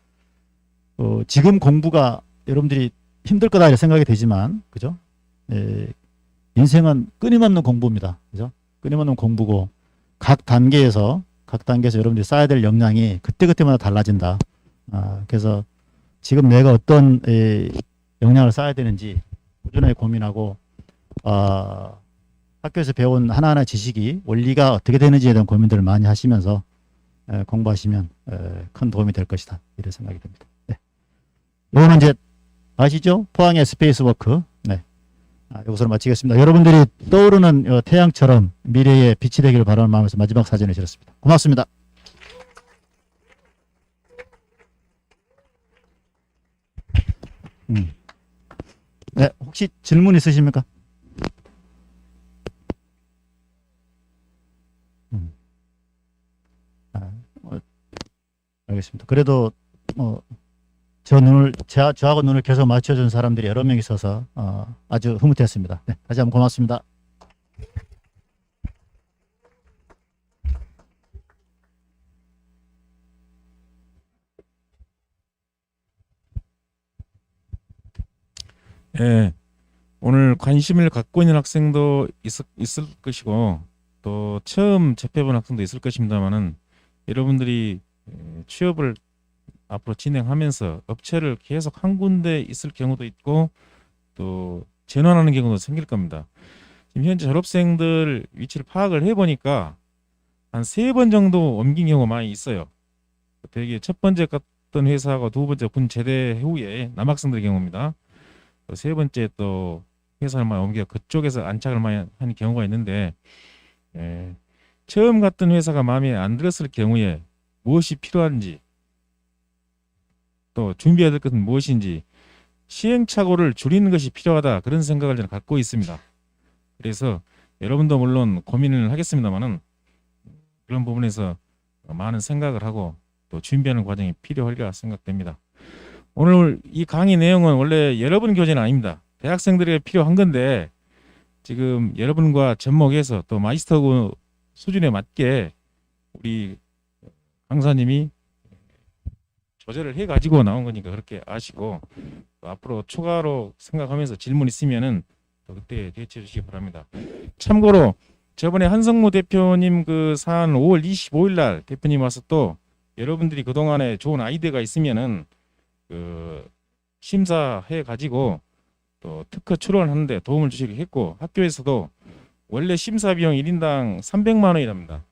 Speaker 7: 지금 공부가 여러분들이 힘들 거다 이렇게 생각이 되지만 그죠? 인생은 끊임없는 공부입니다. 그죠? 끊임없는 공부고 각 단계에서 여러분들이 쌓아야 될 역량이 그때그때마다 달라진다. 그래서 지금 내가 어떤 역량을 쌓아야 되는지 꾸준하게 고민하고 학교에서 배운 하나하나 지식이 원리가 어떻게 되는지에 대한 고민들을 많이 하시면서 공부하시면 큰 도움이 될 것이다. 이런 생각이 듭니다. 네. 이거는 이제 아시죠? 포항의 스페이스워크. 네. 여기서 마치겠습니다. 여러분들이 떠오르는 태양처럼 미래의 빛이 되기를 바라는 마음에서 마지막 사진을 실었습니다. 고맙습니다. 네, 혹시 질문 있으십니까? 알겠습니다. 그래도 저하고 눈을 계속 맞춰준 사람들이 여러 명 있어서 아주 흐뭇했습니다. 네, 다시 한번 고맙습니다.
Speaker 8: 예, 오늘 관심을 갖고 있는 학생도 있을 것이고 또 처음 접해본 학생도 있을 것입니다만은 여러분들이 취업을 앞으로 진행하면서 업체를 계속 한 군데 있을 경우도 있고 또 전환하는 경우도 생길 겁니다. 지금 현재 졸업생들 위치를 파악을 해보니까 한 3번 정도 옮긴 경우가 많이 있어요. 되게 첫 번째 갔던 회사가 두 번째 군 제대 후에 남학생들 경우입니다. 또 세 번째 또 회사를 많이 옮겨 그쪽에서 안착을 많이 하는 경우가 있는데 처음 갔던 회사가 마음에 안 들었을 경우에 무엇이 필요한지 또 준비해야 될 것은 무엇인지 시행착오를 줄이는 것이 필요하다 그런 생각을 저는 갖고 있습니다. 그래서 여러분도 물론 고민을 하겠습니다만은 그런 부분에서 많은 생각을 하고 또 준비하는 과정이 필요하리라 생각됩니다. 오늘 이 강의 내용은 원래 여러분 교재는 아닙니다. 대학생들에게 필요한 건데 지금 여러분과 접목해서 또 마이스터 수준에 맞게 우리 강사님이 조절을 해가지고 나온 거니까 그렇게 아시고 또 앞으로 추가로 생각하면서 질문 있으면은 또 그때 대처해 주시기 바랍니다. 참고로 저번에 한성무 대표님 그 사안 5월 25일 날 대표님 와서 또 여러분들이 그동안에 좋은 아이디어가 있으면은 그 심사해 가지고 또 특허 출원하는데 도움을 주시기로 했고 학교에서도 원래 심사 비용 1인당 300만 원이랍니다.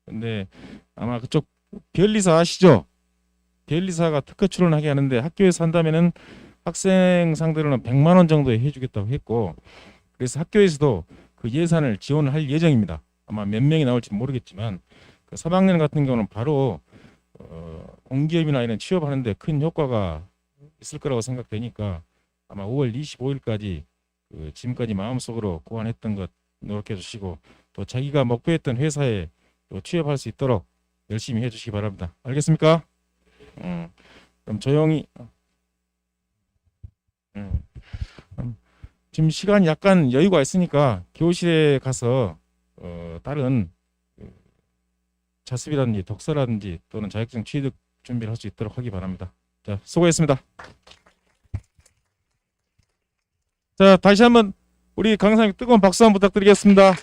Speaker 8: 근데 아마 그쪽 변리사 아시죠? 변리사가 특허 출원하게 하는데 학교에서 한다면은 학생 상대로는 100만 원 정도 해주겠다고 했고 그래서 학교에서도 그 예산을 지원을 할 예정입니다. 아마 몇 명이 나올지 모르겠지만 그 3학년 같은 경우는 바로 공기업이나 이런 취업하는데 큰 효과가 있을 거라고 생각되니까 아마 5월 25일까지 그 지금까지 마음속으로 고안했던 것 노력해 주시고 또 자기가 목표했던 회사에 또 취업할 수 있도록 열심히 해 주시기 바랍니다. 알겠습니까? 그럼 조용히 지금 시간이 약간 여유가 있으니까 교실에 가서 다른 자습이라든지 독서라든지 또는 자격증 취득 준비를 할 수 있도록 하기 바랍니다. 자, 수고했습니다. 자, 다시 한번 우리 강사님 뜨거운 박수 한번 부탁드리겠습니다.